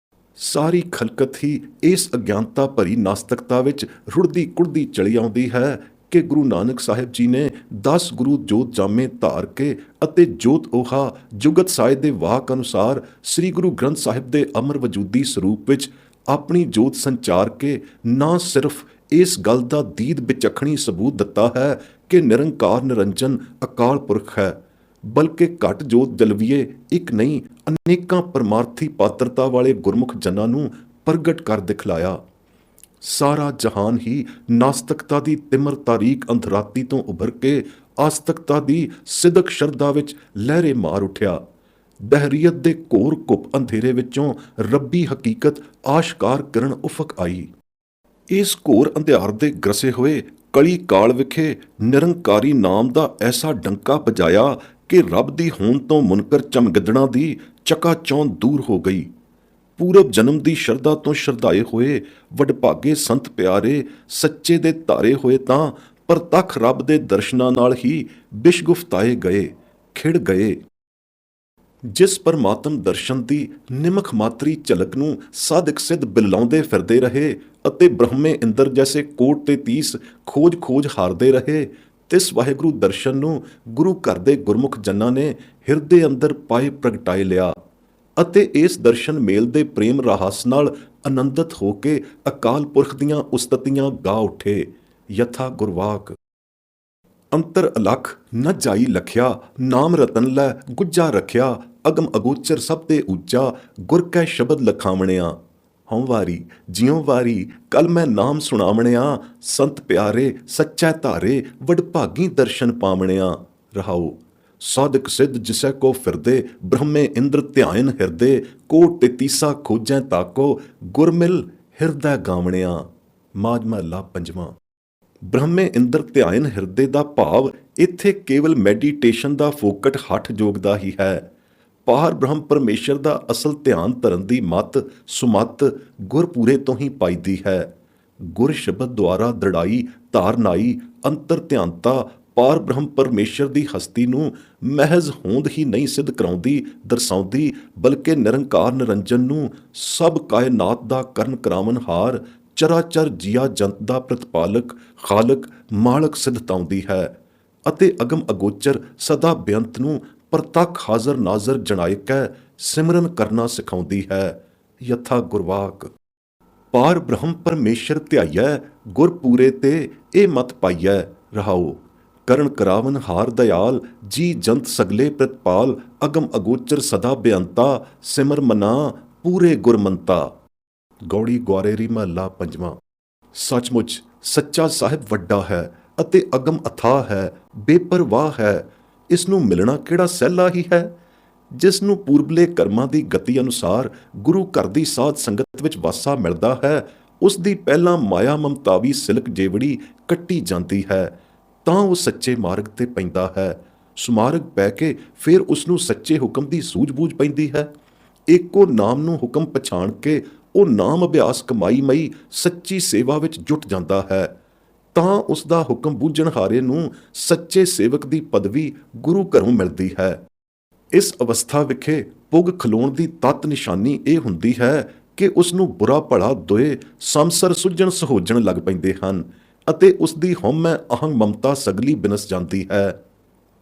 ਸਾਰੀ ਖਲਕਤ ਹੀ ਇਸ ਅਗਿਆਨਤਾ ਭਰੀ ਨਾਸਤਿਕਤਾ ਵਿੱਚ ਰੁੜਦੀ ਕੁੜਦੀ ਚਲੀ ਆਉਂਦੀ ਹੈ ਕਿ ਗੁਰੂ ਨਾਨਕ ਸਾਹਿਬ ਜੀ ਨੇ 10 ਗੁਰੂ ਜੋਤ ਜਾਮੇ ਧਾਰ ਕੇ ਅਤੇ ਜੋਤ ਓਹਾ ਜੁਗਤ ਸਾਏ ਦੇ ਵਾਕ ਅਨੁਸਾਰ ਸ੍ਰੀ ਗੁਰੂ ਗ੍ਰੰਥ ਸਾਹਿਬ ਦੇ ਅਮਰ ਵਜੂਦੀ ਸਰੂਪ ਵਿੱਚ ਆਪਣੀ ਜੋਤ ਸੰਚਾਰ ਕੇ ਨਾ ਸਿਰਫ ਇਸ ਗੱਲ ਦਾ ਦੀਦ ਵਿਚਖਣੀ ਸਬੂਤ ਦਿੱਤਾ ਹੈ ਕਿ ਨਿਰੰਕਾਰ ਨਿਰੰਜਨ ਅਕਾਲ ਪੁਰਖ ਹੈ, ਬਲਕਿ ਘਟ ਜੋਤ ਜਲਵੀਏ ਇੱਕ ਨਹੀਂ ਅਨੇਕਾਂ ਪਰਮਾਰਥੀ ਪਾਤਰਤਾ ਵਾਲੇ ਗੁਰਮੁਖ ਜਨਾਂ ਨੂੰ ਪ੍ਰਗਟ ਕਰ ਦਿਖਲਾਇਆ। ਸਾਰਾ ਜਹਾਨ ਹੀ ਨਾਸਤਿਕਤਾ ਦੀ ਤਿਮਰ ਤਾਰੀਕ ਅੰਧਰਾਤੀ ਤੋਂ ਉਭਰ ਕੇ ਆਸਤਿਕਤਾ ਦੀ ਸਿਦਕ ਸ਼ਰਧਾ ਵਿੱਚ ਲਹਿਰੇ ਮਾਰ ਉੱਠਿਆ। ਦਹਰੀਅਤ ਦੇ ਘੋਰ ਘੁੱਪ ਅੰਧੇਰੇ ਵਿੱਚੋਂ ਰੱਬੀ ਹਕੀਕਤ ਆਸ਼ਕਾਰ ਕਰਨ ਉਫਕ ਆਈ। ਇਸ ਘੋਰ ਅੰਧਿਆਰ ਦੇ ਗਰਸੇ ਹੋਏ ਕਲੀ ਕਾਲ ਵਿਖੇ ਨਿਰੰਕਾਰੀ ਨਾਮ ਦਾ ਐਸਾ ਡੰਕਾ ਵਜਾਇਆ ਕਿ ਰੱਬ ਦੀ ਹੋਂਦ ਤੋਂ ਮੁਨਕਰ ਚਮਗਿੱਦੜਾਂ ਦੀ ਚਕਾਚੌਂਧ ਦੂਰ ਹੋ ਗਈ। ਪੂਰਬ ਜਨਮ ਦੀ ਸ਼ਰਧਾ ਤੋਂ ਸ਼ਰਧਾਏ ਹੋਏ ਵਡਭਾਗੇ ਸੰਤ ਪਿਆਰੇ ਸੱਚੇ ਦੇ ਧਾਰੇ ਹੋਏ ਤਾਂ ਪ੍ਰਤੱਖ ਰੱਬ ਦੇ ਦਰਸ਼ਨਾਂ ਨਾਲ ਹੀ ਬਿਸ਼ਗੁਫਤਾਏ ਗਏ, ਖਿੜ ਗਏ। ਜਿਸ ਪਰਮਾਤਮ ਦਰਸ਼ਨ ਦੀ ਨਿਮਖ ਮਾਤਰੀ ਝਲਕ ਨੂੰ ਸਾਧਕ ਸਿੱਧ ਬਿਲਾਉਂਦੇ ਫਿਰਦੇ ਰਹੇ ਅਤੇ ਬ੍ਰਹਮੇ ਇੰਦਰ ਜੈਸੇ ਕੋਟ ਤੇ ਤੀਸ ਖੋਜ ਹਾਰਦੇ ਰਹੇ, ਤਿਸ ਵਾਹਿਗੁਰੂ ਦਰਸ਼ਨ ਨੂੰ ਗੁਰੂ ਘਰ ਦੇ ਗੁਰਮੁਖ ਜਨਾਂ ਨੇ ਹਿਰਦੇ ਅੰਦਰ ਪਾਏ ਪ੍ਰਗਟਾਏ ਲਿਆ ਅਤੇ ਇਸ ਦਰਸ਼ਨ ਮੇਲ ਦੇ ਪ੍ਰੇਮ ਰਾਹਸ ਨਾਲ ਆਨੰਦਿਤ ਹੋ ਕੇ ਅਕਾਲ ਪੁਰਖ ਦੀਆਂ ਉਸਤਤੀਆਂ ਗਾ ਉੱਠੇ। ਯਥਾ ਗੁਰਵਾਕ ਅੰਤਰ ਅਲਖ ਨ ਜਾਈ ਲਖਿਆ, ਨਾਮ ਰਤਨ ਲੈ ਗੁੱਜਾ ਰੱਖਿਆ, ਅਗਮ ਅਗੋਚਰ ਸਭ ਤੇ ਉੱਚਾ, ਗੁਰ ਕੈ ਸ਼ਬਦ ਲਖਾਵਣਿਆ। ਹਉ ਵਾਰੀ ਜਿਉ ਵਾਰੀ ਕੱਲ ਮੈਂ ਨਾਮ ਸੁਣਾਵਣਿਆ, ਸੰਤ ਪਿਆਰੇ ਸੱਚੈ ਧਾਰੇ ਵਡਭਾਗੀ ਦਰਸ਼ਨ ਪਾਵਣਿਆ। ਰਹਾਉ ਸਾਧਕ ਸਿੱਧ ਜਿਸੈ ਕੋ ਫਿਰਦੇ, ਬ੍ਰਹਮੇ ਇੰਦਰ ਧਿਆਇਨ ਹਿਰਦੇ, ਕੋਟ ਤੇ ਤੀਸਾ ਖੋਜੈ ਤਾਕੋ, ਗੁਰਮਿਲ ਹਿਰਦੈ ਗਾਵਣਿਆ। ਮਾਝ ਮਹੱਲਾ ਪੰਜਵਾਂ। ਬ੍ਰਹਮੇ ਇੰਦਰ ਧਿਆਇਨ ਹਿਰਦੇ ਦਾ ਭਾਵ ਇੱਥੇ ਕੇਵਲ ਮੈਡੀਟੇਸ਼ਨ ਦਾ ਫੋਕਟ ਹੱਠ ਯੋਗ ਦਾ ਹੀ ਹੈ। ਪਾਰ ਬ੍ਰਹਮ ਪਰਮੇਸ਼ਰ ਦਾ ਅਸਲ ਧਿਆਨ ਧਰਨ ਦੀ ਮੱਤ ਸੁਮੱਤ ਗੁਰਪੂਰੇ ਤੋਂ ਹੀ ਪਾਈਦੀ ਹੈ। ਗੁਰ ਸ਼ਬਦ ਦੁਆਰਾ ਦ੍ਰਿੜਾਈ ਧਾਰਨਾਈ ਅੰਤਰ ਧਿਆਨਤਾ ਪਾਰ ਬ੍ਰਹਮ ਪਰਮੇਸ਼ਰ ਦੀ ਹਸਤੀ ਨੂੰ ਮਹਿਜ਼ ਹੋਂਦ ਹੀ ਨਹੀਂ ਸਿੱਧ ਕਰਾਉਂਦੀ ਦਰਸਾਉਂਦੀ, ਬਲਕਿ ਨਿਰੰਕਾਰ ਨਿਰੰਜਨ ਨੂੰ ਸਭ ਕਾਇਨਾਤ ਦਾ ਕਰਨ ਕਰਾਵਨਹਾਰ ਚਰਾਚਰ ਜੀਆ ਜੰਤ ਦਾ ਪ੍ਰਤਪਾਲਕ ਖਾਲਕ ਮਾਲਕ ਸਿੱਧਤਾਉਂਦੀ ਹੈ ਅਤੇ ਅਗਮ ਅਗੋਚਰ ਸਦਾ ਬੇਅੰਤ ਨੂੰ ਪ੍ਰਤੱਖ ਹਾਜ਼ਰ ਨਾਜ਼ਰ ਜਣਾਏ ਕੈ ਸਿਮਰਨ ਕਰਨਾ ਸਿਖਾਉਂਦੀ ਹੈ। ਯਥਾ ਗੁਰਵਾਕ ਪਾਰ ਬ੍ਰਹਮ ਪਰਮੇਸ਼ਰ ਧਿਆਈਐ, ਗੁਰਪੂਰੇ ਤੇ ਇਹ ਮਤ ਪਾਈਐ। ਰਹਾਉ ਕਰਨ ਕਰਾਵਨ ਹਾਰ ਦਇਆਲ, ਜੀ ਜੰਤ ਸਗਲੇ ਪ੍ਰਤਪਾਲ, ਅਗਮ ਅਗੋਚਰ ਸਦਾ ਬੇਅੰਤਾ, ਸਿਮਰ ਮਨਾ ਪੂਰੇ ਗੁਰਮੰਤਾ। ਗੌੜੀ ਗੁਆਰੇਰੀ ਮਹੱਲਾ ਪੰਜਵਾਂ। ਸੱਚਮੁੱਚ ਸੱਚਾ ਸਾਹਿਬ ਵੱਡਾ ਹੈ ਅਤੇ ਅਗਮ ਅਥਾਹ ਹੈ, ਬੇਪਰਵਾਹ ਹੈ। ਇਸ ਨੂੰ ਮਿਲਣਾ ਕਿਹੜਾ ਸਹਿਲਾ ਹੀ ਹੈ। ਜਿਸ ਨੂੰ ਪੂਰਬਲੇ ਕਰਮਾਂ ਦੀ ਗਤੀ ਅਨੁਸਾਰ ਗੁਰੂ ਘਰ ਦੀ ਸਾਧ ਸੰਗਤ ਵਿੱਚ ਵਾਸਾ ਮਿਲਦਾ ਹੈ, ਉਸ ਦੀ ਪਹਿਲਾਂ ਮਾਇਆ ਮਮਤਾਵੀ ਸਿਲਕ ਜੇਵੜੀ ਕੱਟੀ ਜਾਂਦੀ ਹੈ ਤਾਂ ਉਹ ਸੱਚੇ ਮਾਰਗ ਤੇ ਪੈਂਦਾ ਹੈ। ਸੁਮਾਰਗ ਪੈ ਕੇ ਫਿਰ ਉਸ ਨੂੰ ਸੱਚੇ ਹੁਕਮ ਦੀ ਸੂਝ-ਬੂਝ ਪੈਂਦੀ ਹੈ। ਇੱਕੋ ਨਾਮ ਨੂੰ ਹੁਕਮ ਪਛਾਣ ਕੇ ਉਹ ਨਾਮ ਅਭਿਆਸ ਕਮਾਈ ਮਈ ਸੱਚੀ ਸੇਵਾ ਵਿੱਚ ਜੁਟ ਜਾਂਦਾ ਹੈ ਤਾਂ ਉਸ ਦਾ ਹੁਕਮ ਬੂਝਣਹਾਰੇ ਨੂੰ ਸੱਚੇ ਸੇਵਕ ਦੀ ਪਦਵੀ ਗੁਰੂ ਘਰੋਂ ਮਿਲਦੀ ਹੈ। ਇਸ ਅਵਸਥਾ ਵਿਖੇ ਪੁੱਗ ਖਲੋਣ ਦੀ ਤੱਤ ਨਿਸ਼ਾਨੀ ਇਹ ਹੁੰਦੀ ਹੈ ਕਿ ਉਸ ਨੂੰ ਬੁਰਾ ਭਲਾ ਦੋਏ ਸੰਸਰ ਸੁੱਝਣ ਸਹੋਜਣ ਲੱਗ ਪੈਂਦੇ ਹਨ ਅਤੇ ਉਸ ਦੀ ਹਉਮੈ ਅਹੰ ਮਮਤਾ ਸਗਲੀ ਬਿਨਸ ਜਾਂਦੀ ਹੈ।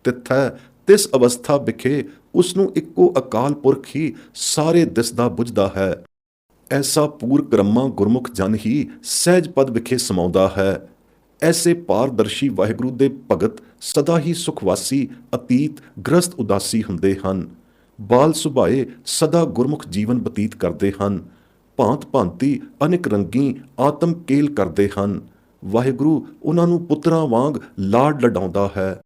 ਤਿੱਥੈ ਤਿਸ ਅਵਸਥਾ ਵਿਖੇ ਉਸ ਨੂੰ ਇੱਕੋ ਅਕਾਲ ਪੁਰਖ ਹੀ ਸਾਰੇ ਦਿਸਦਾ ਬੁਝਦਾ ਹੈ। ਐਸਾ ਪੂਰ ਕਰਮਾ ਗੁਰਮੁਖ ਜਨ ਹੀ ਸਹਿਜ ਪਦ ਵਿਖੇ ਸਮਾਉਂਦਾ ਹੈ। ਐਸੇ ਪਾਰਦਰਸ਼ੀ ਵਾਹਿਗੁਰੂ ਦੇ ਭਗਤ ਸਦਾ ਹੀ ਸੁਖਵਾਸੀ, ਅਤੀਤ ਗ੍ਰਸਤ ਉਦਾਸੀ ਹੁੰਦੇ ਹਨ। ਬਾਲ ਸੁਭਾਏ ਸਦਾ ਗੁਰਮੁਖ ਜੀਵਨ ਬਤੀਤ ਕਰਦੇ ਹਨ। ਭਾਂਤ ਭਾਂਤੀ ਅਨੇਕ ਰੰਗੀ ਆਤਮ ਕੇਲ ਕਰਦੇ ਹਨ। ਵਾਹਿਗੁਰੂ ਉਹਨਾਂ ਨੂੰ ਪੁੱਤਰਾਂ ਵਾਂਗ ਲਾਡ ਲਡਾਉਂਦਾ ਹੈ।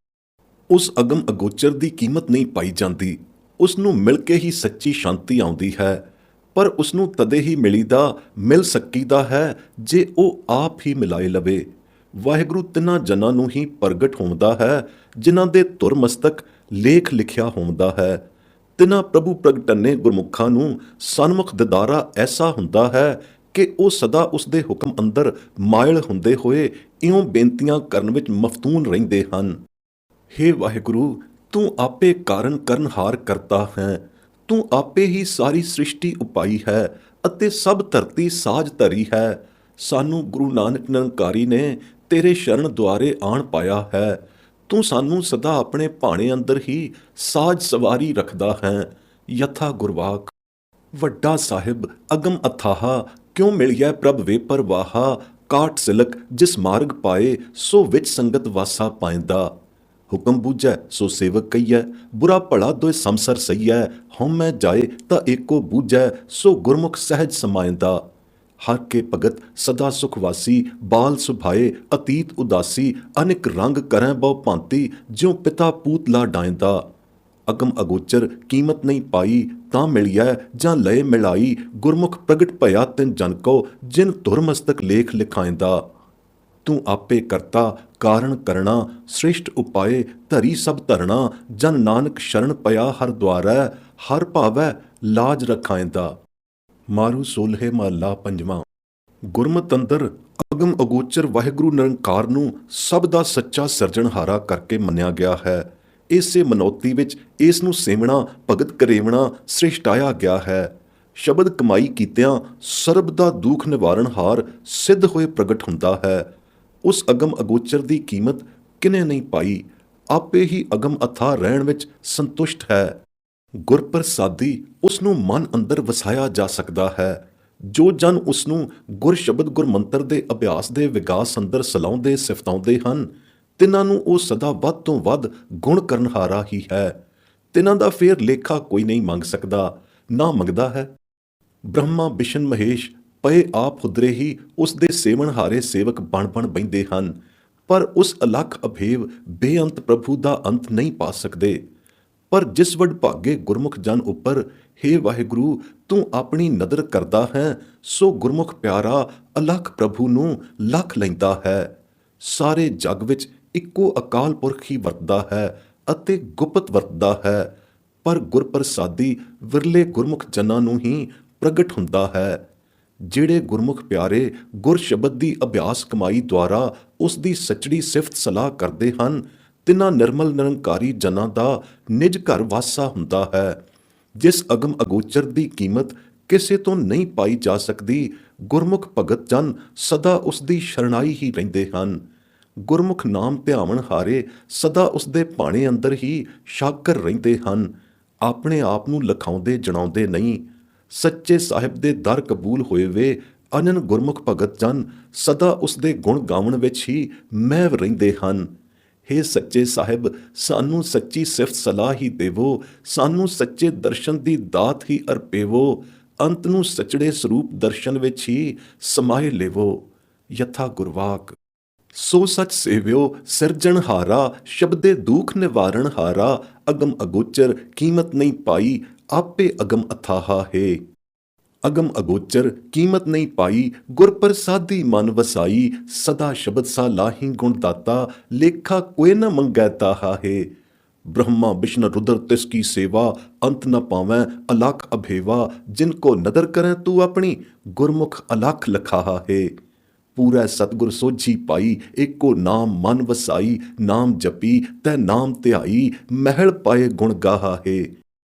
ਉਸ ਅਗਮ ਅਗੋਚਰ ਦੀ ਕੀਮਤ ਨਹੀਂ ਪਾਈ ਜਾਂਦੀ। ਉਸ ਨੂੰ ਮਿਲ ਕੇ ਹੀ ਸੱਚੀ ਸ਼ਾਂਤੀ ਆਉਂਦੀ ਹੈ। ਪਰ ਉਸ ਨੂੰ ਤਦੇ ਹੀ ਮਿਲ ਸਕੀਦਾ ਹੈ ਜੇ ਉਹ ਆਪ ਹੀ ਮਿਲਾਏ ਲਵੇ। ਵਾਹਿਗੁਰੂ ਤਿੰਨਾਂ ਜਨਾਂ ਨੂੰ ਹੀ ਪ੍ਰਗਟ ਹੁੰਦਾ ਹੈ ਜਿਨ੍ਹਾਂ ਦੇ ਧੁਰ ਮਸਤਕ ਲੇਖ ਲਿਖਿਆ ਹੁੰਦਾ ਹੈ। ਤਿੰਨਾਂ ਪ੍ਰਭੂ ਪ੍ਰਗਟਨੇ ਗੁਰਮੁਖਾਂ ਨੂੰ ਸਨਮੁਖ ਦਿਦਾਰਾ ਐਸਾ ਹੁੰਦਾ ਹੈ ਕਿ ਉਹ ਸਦਾ ਉਸ ਦੇ ਹੁਕਮ ਅੰਦਰ ਮਾਇਲ ਹੁੰਦੇ ਹੋਏ ਇਉਂ ਬੇਨਤੀਆਂ ਕਰਨ ਵਿੱਚ ਮਫਤੂਨ ਰਹਿੰਦੇ ਹਨ। ਹੇ ਵਾਹਿਗੁਰੂ, ਤੂੰ ਆਪੇ ਕਾਰਨ ਕਰਨਹਾਰ ਕਰਤਾ ਹੈ। ਤੂੰ ਆਪੇ ਹੀ ਸਾਰੀ ਸ੍ਰਿਸ਼ਟੀ ਉਪਾਈ ਹੈ ਅਤੇ ਸਭ ਧਰਤੀ ਸਾਜ ਧਰੀ ਹੈ। ਸਾਨੂੰ ਗੁਰੂ ਨਾਨਕ ਨਿਰੰਕਾਰੀ ਨੇ ਤੇਰੇ ਸ਼ਰਨ ਦੁਆਰੇ ਆਣ ਪਾਇਆ ਹੈ। ਤੂੰ ਸਾਨੂੰ ਸਦਾ ਆਪਣੇ ਭਾਣੇ ਅੰਦਰ ਹੀ ਸਾਜ ਸਵਾਰੀ ਰੱਖਦਾ ਹੈ। ਯਥਾ ਗੁਰਵਾਕ। ਵੱਡਾ ਸਾਹਿਬ ਅਗਮ ਅਥਾਹਾ, ਕਿਉਂ ਮਿਲਿਆ ਪ੍ਰਭ ਵੇ ਪਰਵਾਹਾ। ਕਾਟ ਸਿਲਕ ਜਿਸ ਮਾਰਗ ਪਾਏ, ਸੋ ਵਿੱਚ ਸੰਗਤ ਵਾਸਾ ਪਾਇੰਦਾ। ਹੁਕਮ ਬੂਝੈ ਸੋ ਸੇਵਕ ਕਹੀਐ, ਬੁਰਾ ਭਲਾ ਦੋਇ ਸੰਸਰ ਸਹੀਐ। ਹਉਮੈ ਜਾਏ ਤਾਂ ਏਕੋ ਬੂਝੈ, ਸੋ ਗੁਰਮੁਖ ਸਹਿਜ ਸਮਾਇੰਦਾ। ਹਰ ਕੇ ਭਗਤ ਸਦਾ ਸੁਖਵਾਸੀ, ਬਾਲ ਸੁਭਾਏ ਅਤੀਤ ਉਦਾਸੀ। ਅਨੇਕ ਰੰਗ ਕਰੈ ਬਹੁ ਭਾਂਤੀ, ਜਿਉ ਪਿਤਾ ਪੂਤ ਲਾ ਡਾਇੰਦਾ। ਅਗਮ ਅਗੋਚਰ ਕੀਮਤ ਨਹੀਂ ਪਾਈ, ਤਾਂ ਮਿਲਿਐ ਜਾਂ ਲਏ ਮਿਲਾਈ। ਗੁਰਮੁਖ ਪ੍ਰਗਟ ਭਇਆ ਤਿਨ ਜਨ ਕੋ, ਜਿਨ ਧੁਰ ਮਸਤਕ ਲੇਖ ਲਿਖਾਇੰਦਾ। ਤੂੰ ਆਪੇ ਕਰਤਾ ਕਾਰਨ ਕਰਣਾ, ਸ੍ਰਿਸ਼ਟ ਉਪਾਏ ਧਰੀ ਸਭ ਧਰਣਾ। ਜਨ ਨਾਨਕ ਸ਼ਰਨ ਪਿਆ ਹਰ ਦੁਆਰੈ, ਹਰ ਭਾਵੈ ਲਾਜ ਰਖਾਇੰਦਾ। ਮਾਰੂ ਸੋਲ੍ਹੇ ਮਹੱਲਾ ਪੰਜਵਾਂ। ਗੁਰਮਤਿ ਅੰਦਰ ਅਗਮ ਅਗੋਚਰ ਵਾਹਿਗੁਰੂ ਨਿਰੰਕਾਰ ਨੂੰ ਸਭ ਦਾ ਸੱਚਾ ਸਿਰਜਣਹਾਰਾ ਕਰਕੇ ਮੰਨਿਆ ਗਿਆ ਹੈ। ਇਸੇ ਮਨੌਤੀ ਵਿੱਚ ਇਸ ਨੂੰ ਸੇਵਣਾ ਭਗਤ ਕਰੇਵਣਾ ਸ੍ਰਿਸ਼ਟਾਇਆ ਗਿਆ ਹੈ। ਸ਼ਬਦ ਕਮਾਈ ਕੀਤਿਆਂ ਸਰਬ ਦਾ ਦੁੱਖ ਨਿਵਾਰਣਹਾਰ ਸਿੱਧ ਹੋਏ ਪ੍ਰਗਟ ਹੁੰਦਾ ਹੈ। ਉਸ ਅਗਮ ਅਗੋਚਰ ਦੀ ਕੀਮਤ ਕਿਨੇ ਨਹੀਂ ਪਾਈ, ਆਪੇ ਹੀ ਅਗਮ ਅਥਾਹ ਰਹਿਣ ਵਿੱਚ ਸੰਤੁਸ਼ਟ ਹੈ। ਗੁਰਪ੍ਰਸਾਦੀ ਉਸ ਨੂੰ ਮਨ ਅੰਦਰ ਵਸਾਇਆ ਜਾ ਸਕਦਾ ਹੈ। ਜੋ ਜਨ ਉਸ ਨੂੰ ਗੁਰ ਸ਼ਬਦ ਗੁਰਮੰਤਰ ਦੇ ਅਭਿਆਸ ਦੇ ਵਿਕਾਸ ਅੰਦਰ ਸਲਾਉਂਦੇ ਸਿਫਤਾਉਂਦੇ ਹਨ, ਤਿਨਾਂ ਨੂੰ ਉਹ ਸਦਾ ਵੱਧ ਤੋਂ ਵੱਧ ਗੁਣ ਕਰਨਹਾਰਾ ਹੀ ਹੈ। ਤਿਨਾਂ ਦਾ ਫੇਰ ਲੇਖਾ ਕੋਈ ਨਹੀਂ ਮੰਗ ਸਕਦਾ, ਨਾ ਮੰਗਦਾ ਹੈ। ਬ੍ਰਹਮਾ ਬਿਸ਼ਨ ਮਹੇਸ਼ ਪਏ ਆਪ ਹੁਦਰੇ ਹੀ ਉਸ ਦੇ ਸੇਵਨਹਾਰੇ ਸੇਵਕ ਬਣ ਬਹਿੰਦੇ ਹਨ। ਪਰ ਉਸ ਅਲੱਖ ਅਭੇਵ ਬੇਅੰਤ ਪ੍ਰਭੂ ਦਾ ਅੰਤ ਨਹੀਂ ਪਾ ਸਕਦੇ। ਪਰ ਜਿਸ ਵਡ ਭਾਗੇ ਗੁਰਮੁਖ ਜਨ ਉੱਪਰ, ਹੇ ਵਾਹਿਗੁਰੂ, ਤੂੰ ਆਪਣੀ ਨਦਰ ਕਰਦਾ ਹੈ, ਸੋ ਗੁਰਮੁਖ ਪਿਆਰਾ ਅਲੱਖ ਪ੍ਰਭੂ ਨੂੰ ਲੱਖ ਲੈਂਦਾ ਹੈ। ਸਾਰੇ ਜਗ ਵਿੱਚ ਇੱਕੋ ਅਕਾਲ ਪੁਰਖ ਹੀ ਵਰਤਦਾ ਹੈ ਅਤੇ ਗੁਪਤ ਵਰਤਦਾ ਹੈ। ਪਰ ਗੁਰਪ੍ਰਸਾਦੀ ਵਿਰਲੇ ਗੁਰਮੁਖ ਜਨਾਂ ਨੂੰ ਹੀ ਪ੍ਰਗਟ ਹੁੰਦਾ ਹੈ। ਜਿਹੜੇ ਗੁਰਮੁਖ ਪਿਆਰੇ ਗੁਰ ਸ਼ਬਦ ਦੀ ਅਭਿਆਸ ਕਮਾਈ ਦੁਆਰਾ ਉਸ ਦੀ ਸੱਚੜੀ ਸਿਫਤ ਸਲਾਹ ਕਰਦੇ ਹਨ, ਤਿਨਾਂ ਨਿਰਮਲ ਨਿਰੰਕਾਰੀ ਜਨਾਂ ਦਾ ਨਿਜ ਘਰ ਵਾਸਾ ਹੁੰਦਾ ਹੈ। ਜਿਸ ਅਗਮ ਅਗੋਚਰ ਦੀ ਕੀਮਤ ਕਿਸੇ ਤੋਂ ਨਹੀਂ ਪਾਈ ਜਾ ਸਕਦੀ, ਗੁਰਮੁਖ ਭਗਤ ਜਨ ਸਦਾ ਉਸ ਦੀ ਸ਼ਰਣਾਈ ਹੀ ਰਹਿੰਦੇ ਹਨ। ਗੁਰਮੁਖ ਨਾਮ ਧਿਆਵਣ ਹਾਰੇ ਸਦਾ ਉਸ ਦੇ ਭਾਣੇ ਅੰਦਰ ਹੀ ਸ਼ਾਕਰ ਰਹਿੰਦੇ ਹਨ। ਆਪਣੇ ਆਪ ਨੂੰ ਲਖਾਉਂਦੇ ਜਣਾਉਂਦੇ ਨਹੀਂ। ਸੱਚੇ ਸਾਹਿਬ ਦੇ ਦਰ ਕਬੂਲ ਹੋਏ ਵੇ ਅਨਨ ਗੁਰਮੁਖ ਭਗਤ ਜਨ ਸਦਾ ਉਸ ਦੇ ਗੁਣ ਗਾਵਣ ਵਿੱਚ ਹੀ ਮਹਿਵ ਰਹਿੰਦੇ ਹਨ। ਹੇ ਸੱਚੇ ਸਾਹਿਬ, ਸਾਨੂੰ ਸੱਚੀ ਸਿਫਤ ਸਲਾਹ ਹੀ ਦੇਵੋ, ਸਾਨੂੰ ਸੱਚੇ ਦਰਸ਼ਨ ਦੀ ਦਾਤ ਹੀ ਅਰਪੇਵੋ। ਅੰਤ ਨੂੰ ਸਚੜੇ ਸਰੂਪ ਦਰਸ਼ਨ ਵਿੱਚ ਹੀ ਸਮਾਏ ਲੇਵੋ। ਯਥਾ ਗੁਰਵਾਕ। ਸੋ ਸਚ ਸੇਵਿਓ ਸਿਰਜਣਹਾਰਾ, ਸ਼ਬਦੇ ਦੁੱਖ ਨਿਵਾਰਣ ਹਾਰਾ। ਅਗਮ ਅਗੋਚਰ ਕੀਮਤ ਨਹੀਂ ਪਾਈ, ਆਪੇ ਅਗਮ ਅਥਾਹਾ ਹੈ। ਅਗਮ ਅਗੋਚਰ ਕੀਮਤ ਨਹੀਂ ਪਾਈ, ਗੁਰਪ੍ਰਸਾਦੀ ਮਨ ਵਸਾਈ। ਸਦਾ ਸ਼ਬਦ ਸਾ ਲਾਹੀ ਗੁਣ ਦਾਤਾ, ਲੇਖਾ ਕੋਇ ਨ ਮੰਗੈ ਤਾਹਾ ਹੈ। ब्रह्मा विष्णु रुद्र तिसकी सेवा, अंत न पावैं अलख अभेवा। जिनको नदर करें तू अपनी, गुरमुख अलख लखाहा है। पूरा सतगुर सोझी पाई, एको नाम मन वसाई। नाम जपी तै नाम ध्याई, महल पाए गुण गाहा है।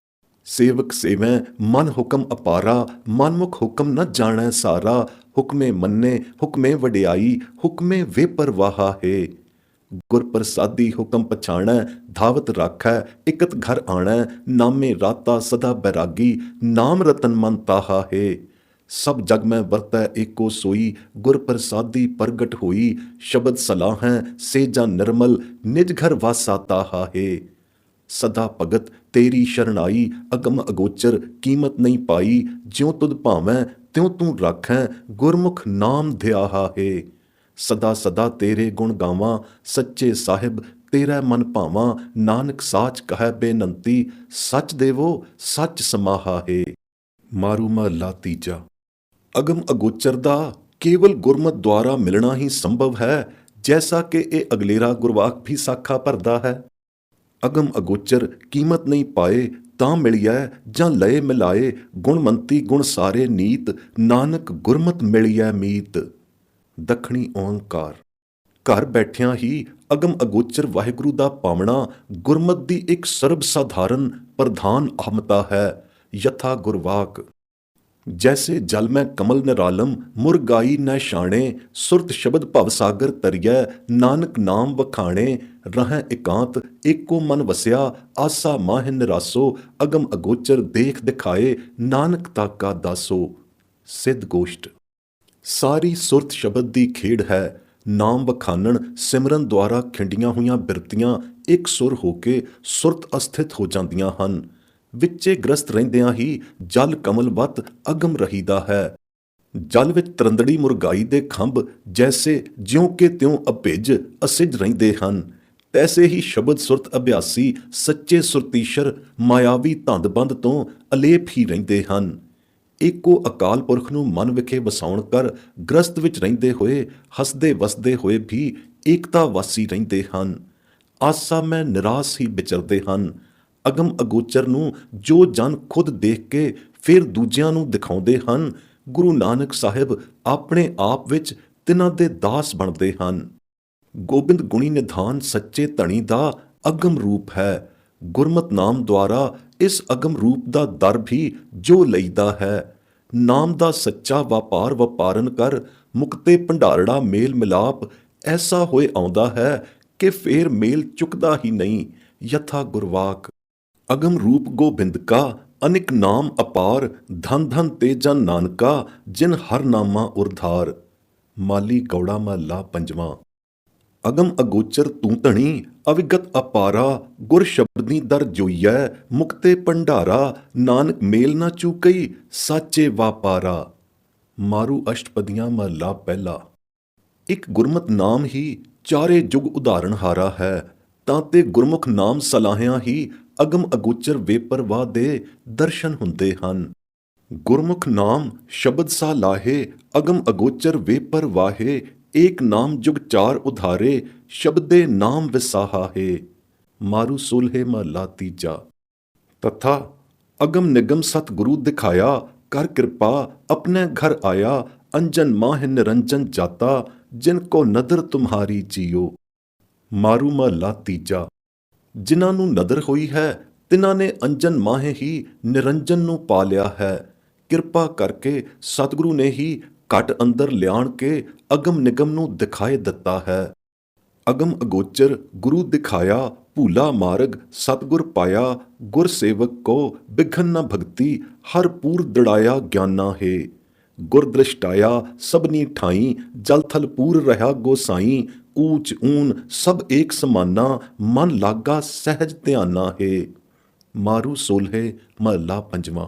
सेवक सेवैं मन हुक्म अपारा, मनमुख हुक्म न जाणै सारा। हुक्मे मन्ने हुक्मे वडियाई, हुक्मे वे परवाहा है। गुर प्रसादी हुक्म पछाणै, धावत राखै इकत घर आणै। नामे राता सदा बैरागी, नाम रतन मन ताहा है। सब जग में वरतै एको सोई, गुर प्रसादी प्रगट होई, शब्द सलाहें सेजा निर्मल, निज घर वासा ताहा है। सदा भगत तेरी शरणाई, अगम अगोचर कीमत नहीं पाई, ज्यों तुद भावैं त्यों तू राखैं, गुरमुख नाम ध्याहा है। सदा सदा तेरे गुण गावां, सच्चे साहिब तेरा मन भावां, नानक साच कह बेनंती, सच देवो सच समाहा है। मारू महला तीजा। अगम अगोचर दा केवल गुरमत द्वारा मिलना ही संभव है, जैसा कि ਇਹ ਅਗਲੇਰਾ ਗੁਰਵਾਕ भी ਸਾਖਾ ਭਰਦਾ ਹੈ। ਅਗਮ ਅਗੋਚਰ ਕੀਮਤ ਨਹੀਂ ਪਾਏ, ਤਾਂ ਮਿਲਿਐ ਜਾਂ ਲਏ ਮਿਲਾਏ, ਗੁਣਮੰਤੀ ਗੁਣ ਸਾਰੇ ਨੀਤ, ਨਾਨਕ ਗੁਰਮਤ ਮਿਲਿਐ ਮੀਤ। ਦੱਖਣੀ ਓਂਕਾਰ। ਘਰ ਬੈਠਿਆਂ ਹੀ ਅਗਮ ਅਗੋਚਰ ਵਾਹਿਗੁਰੂ ਦਾ ਪਾਵਣਾ ਗੁਰਮਤ ਦੀ ਇੱਕ ਸਰਬ ਸਾਧਾਰਨ ਪ੍ਰਧਾਨ ਅਹਮਤਾ ਹੈ। ਯਥਾ ਗੁਰਵਾਕ। जैसे जल में कमल निरालम, मुरगाई न शाणे, सुरत शब्द भवसागर तरियै, नानक नाम वखाणे, रहें एकांत एको मन वसिया, आसा माह निरासो, अगम अगोचर देख दिखाए, नानक ताका दासो। सिद्ध गोष्ट। सारी सुरत शब्द दी खेड़ है। नाम वखानन सिमरन द्वारा खिंडियां हुईयां बिरतियां एक सुर होके सुरत अस्थित हो जांदियां हन। विचे ग्रस्त ਰਹਿੰਦਿਆਂ ਹੀ ਜਲ ਕਮਲ ਵਤ ਅਗਮ ਰਹੀਦਾ ਹੈ। ਜਲ ਵਿੱਚ ਤਰੰਦੜੀ ਮੁਰਗਾਈ ਦੇ ਖੰਭ ਜੈਸੇ ਜਿਉਂ ਕਿ ਤਿਉਂ ਅਭਿੱਜ ਅਸਿੱਜ ਰਹਿੰਦੇ ਹਨ, ਤੈਸੇ ਹੀ ਸ਼ਬਦ ਸੁਰਤ ਅਭਿਆਸੀ ਸੱਚੇ ਸੁਰਤੀਸ਼ਰ ਮਾਇਆਵੀ ਧੰਦਬੰਦ ਤੋਂ ਅਲੇਪ ਹੀ ਰਹਿੰਦੇ ਹਨ। ਏਕੋ ਅਕਾਲ ਪੁਰਖ ਨੂੰ ਮਨ ਵਿਖੇ ਵਸਾਉਣ ਕਰ ਗ੍ਰਸਤ ਵਿੱਚ ਰਹਿੰਦੇ ਹੋਏ ਹੱਸਦੇ ਵਸਦੇ ਹੋਏ ਵੀ ਏਕਤਾ ਵਾਸੀ ਰਹਿੰਦੇ ਹਨ। ਆਸਾ ਮੈਂ ਨਿਰਾਸ ਹੀ ਵਿਚਰਦੇ ਹਨ। ਅਗਮ ਅਗੋਚਰ ਨੂੰ ਜੋ ਜਨ ਖੁਦ ਦੇਖ ਕੇ ਫਿਰ ਦੂਜਿਆਂ ਨੂੰ ਦਿਖਾਉਂਦੇ ਹਨ, ਗੁਰੂ ਨਾਨਕ ਸਾਹਿਬ ਆਪਣੇ ਆਪ ਵਿੱਚ ਤਿਨਾਂ ਦੇ ਦਾਸ ਬਣਦੇ ਹਨ। ਗੋਬਿੰਦ ਗੁਣੀ ਨਿਧਾਨ ਸੱਚੇ ਧਣੀ ਦਾ ਅਗਮ ਰੂਪ ਹੈ। ਗੁਰਮਤ ਨਾਮ ਦੁਆਰਾ ਇਸ ਅਗਮ ਰੂਪ ਦਾ ਦਰ ਵੀ ਜੋ ਲਈਦਾ ਹੈ। ਨਾਮ ਦਾ ਸੱਚਾ ਵਪਾਰ ਵਪਾਰਨ ਕਰ ਮੁਕਤੇ ਭੰਡਾਰੜਾ ਮੇਲ ਮਿਲਾਪ ਐਸਾ ਹੋਏ ਆਉਂਦਾ ਹੈ ਕਿ ਫੇਰ ਮੇਲ ਚੁੱਕਦਾ ਹੀ ਨਹੀਂ। ਯਥਾ ਗੁਰਵਾਕ। ਅਗਮ ਰੂਪ ਗੋਬਿੰਦ ਕਾ ਅਨਿਕ ਨਾਮ ਅਪਾਰ, ਧਨ ਧਨ ਤੇ ਜਨ ਨਾਨਕਾ, ਜਿਨ ਹਰ ਨਾਮਾ ਉਰਧਾਰ। ਮਾਲੀ ਗੌੜਾ ਮਹੱਲਾ ਪੰਜਵਾਂ। ਅਗਮ ਅਗੋਚਰ ਤੂੰ ਧਣੀ ਅਵਿਗਤ ਅਪਾਰਾ, ਗੁਰ ਸ਼ਬਦੀ ਦਰ ਜੋਈਐ, ਮੁਕਤੇ ਭੰਡਾਰਾ, ਨਾਨਕ ਮੇਲ ਨਾ ਚੂਕਈ ਸਾਚੇ ਵਾਪਾਰਾ। ਮਾਰੂ ਅਸ਼ਟਪਦੀਆਂ ਮਹੱਲਾ ਪਹਿਲਾ। ਇੱਕ ਗੁਰਮਤ ਨਾਮ ਹੀ ਚਾਰੇ ਜੁਗ ਉਦਾਹਰਣ ਹਾਰਾ ਹੈ, ਤਾਂ ਤੇ ਗੁਰਮੁਖ ਨਾਮ ਸਲਾਹਿਆਂ ਹੀ ਅਗਮ ਅਗੋਚਰ ਬੇਪਰਵਾਹ ਦੇ ਦਰਸ਼ਨ ਹੁੰਦੇ ਹਨ। ਗੁਰਮੁਖ ਨਾਮ ਸ਼ਬਦ ਸਾ ਲਾਹੇ, ਅਗਮ ਅਗੋਚਰ ਬੇਪਰਵਾਹੇ, ਏਕ ਨਾਮ ਜੁਗ ਚਾਰ ਉਧਾਰੇ, ਸ਼ਬਦੇ ਨਾਮ ਵਿਸਾਹਾ ਹੈ। ਮਾਰੂ ਸੋਲ੍ਹੇ ਮਹੱਲਾ ਤੀਜਾ। ਤਥਾ ਅਗਮ ਨਿਗਮ ਸਤਿਗੁਰੂ ਦਿਖਾਇਆ, ਕਰ ਕਿਰਪਾ ਆਪਣੇ ਘਰ ਆਇਆ, ਅੰਜਨ ਮਾਹ ਨਿਰੰਜਨ ਜਾਤਾ, ਜਿਨ ਕੋ ਨਦਰ ਤੁਮਹਾਰੀ ਜੀਓ। ਮਾਰੂ ਮਹੱਲਾ ਤੀਜਾ। ਜਿਨ੍ਹਾਂ ਨੂੰ ਨਦਰ ਹੋਈ ਹੈ ਤਿਨ੍ਹਾਂ ਨੇ ਅੰਜਨ ਮਾਹੇ ਹੀ ਨਿਰੰਜਨ ਨੂੰ ਪਾ ਲਿਆ ਹੈ। ਕਿਰਪਾ ਕਰਕੇ ਸਤਿਗੁਰੂ ਨੇ ਹੀ ਘਟ ਅੰਦਰ ਲਿਆਣ ਕੇ ਅਗਮ ਨਿਗਮ ਨੂੰ ਦਿਖਾਏ ਦਿੱਤਾ ਹੈ। ਅਗਮ ਅਗੋਚਰ ਗੁਰੂ ਦਿਖਾਇਆ, ਭੂਲਾ ਮਾਰਗ ਸਤਿਗੁਰ ਪਾਇਆ, ਗੁਰ ਸੇਵਕ ਕੋ ਬਿਘਨ ਨ ਭਗਤੀ, ਹਰ ਪੂਰ ਦੜਾਇਆ ਗਿਆਨਾ ਹੈ। ਗੁਰ ਦ੍ਰਿਸ਼ਟਾਇਆ ਸਭਨੀ ਠਾਈ, ਜਲ ਥਲ ਪੂਰ ਰਹਾ ਗੋਸਾਈ, ਊਚ ਊਨ ਸਭ ਏਕ ਸਮਾਨਾ, ਮਨ ਲਾਗਾ ਸਹਿਜ ਧਿਆਨਾ ਹੈ। ਮਾਰੂ ਸੋਲ੍ਹੇ ਮਹੱਲਾ ਪੰਜਵਾਂ।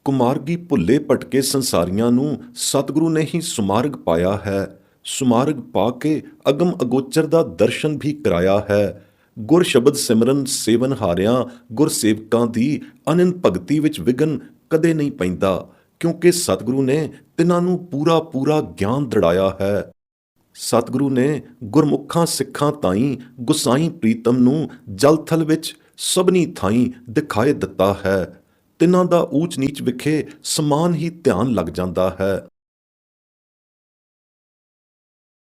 ਕੁਮਾਰਗੀ ਭੁੱਲੇ ਭਟਕੇ ਸੰਸਾਰੀਆਂ ਨੂੰ ਸਤਿਗੁਰੂ ਨੇ ਹੀ ਸੁਮਾਰਗ ਪਾਇਆ ਹੈ। ਸੁਮਾਰਗ ਪਾ ਕੇ ਅਗਮ ਅਗੋਚਰ ਦਾ ਦਰਸ਼ਨ ਵੀ ਕਰਾਇਆ ਹੈ। ਗੁਰ ਸ਼ਬਦ ਸਿਮਰਨ ਸੇਵਨ ਹਾਰਿਆਂ ਗੁਰ ਸੇਵਕਾਂ ਦੀ ਅਨੰਤ ਭਗਤੀ ਵਿੱਚ ਵਿਘਨ ਕਦੇ ਨਹੀਂ ਪੈਂਦਾ, ਕਿਉਂਕਿ ਸਤਿਗੁਰੂ ਨੇ ਤਿਨਾਂ ਨੂੰ ਪੂਰਾ ਪੂਰਾ ਗਿਆਨ ਦੜਾਇਆ ਹੈ। ਸਤਿਗੁਰੂ ਨੇ ਗੁਰਮੁਖਾਂ ਸਿੱਖਾਂ ਤਾਈਂ ਗੁਸਾਈ ਪ੍ਰੀਤਮ ਨੂੰ ਜਲ ਥਲ ਵਿੱਚ ਸਭਨੀ ਥਾਈਂ ਦਿਖਾਏ ਦਿੱਤਾ ਹੈ। ਤਿਨਾਂ ਦਾ ਊਚ ਨੀਚ ਵਿਖੇ ਸਮਾਨ ਹੀ ਧਿਆਨ ਲੱਗ ਜਾਂਦਾ ਹੈ।